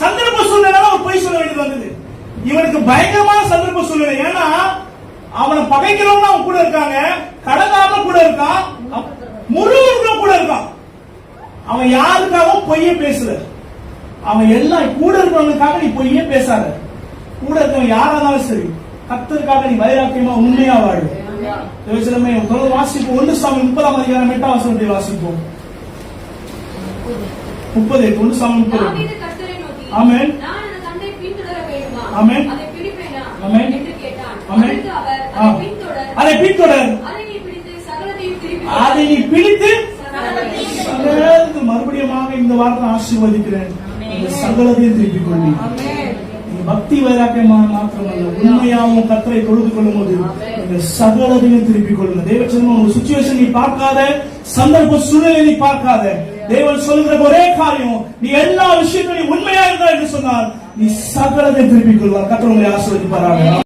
சந்தர்ப்ப சூழ்நிலை ஒரு போய் சொல்ல வேண்டியது வந்தது. இவனுக்கு பயங்கரமான சந்தர்ப்ப சூழ்நிலை. ஏன்னா அவனை பகைக்கிறவங்க அவன் கூட இருக்காங்க, கடனாம கூட இருக்கான், முழுவதும் கூட இருக்கான். அவன் யாருக்காகவும் பொய்யே பேசல. அவன் எல்லாம் கூட இருக்கிறவனுக்காக நீ பொய்யே பேசாத. கூட இருக்கவன் யாரா இருந்தாலும் சரி, கர்த்தருக்காக நீ வைராக்கியமா உண்மையா வாழு. தொடர்ந்து வாசிப்போம். 1 சாமுவேல் 30 8 வசனத்தை வாசிப்போம். 30 1 சாமுவேல் 30. ஆமென். ஆமென். ஆமென். அதை பின்தொடர், அதை நீ பிடித்து மறுபடியும் இந்த வார்த்தை ஆசீர்வதிக்கிறேன், சகலத்தையும் திருப்பிக் கொள்ளி. பக்தி வைராக்கியமான மாத்திரமல்ல, உண்மையாகவும் கர்த்தரை தொழுது கொள்ளும் போது இந்த சகலத்தையும் திருப்பிக் கொள்ளுங்க. தேவச்சனம் ஒரு சிச்சுவேஷன் நீ பார்க்காத, சந்தர்ப்ப சூழ்நிலை நீ பார்க்காத. தேவன் சொல்லுகிற ஒரே காரியம், நீ எல்லா விஷயத்திலும் உண்மையா இருந்தா என்று சொன்னால் நீ சகலத்தை திருப்பிக் கொள்வார். கர்த்தர் உங்களை ஆசீர்வதிப்பாராக.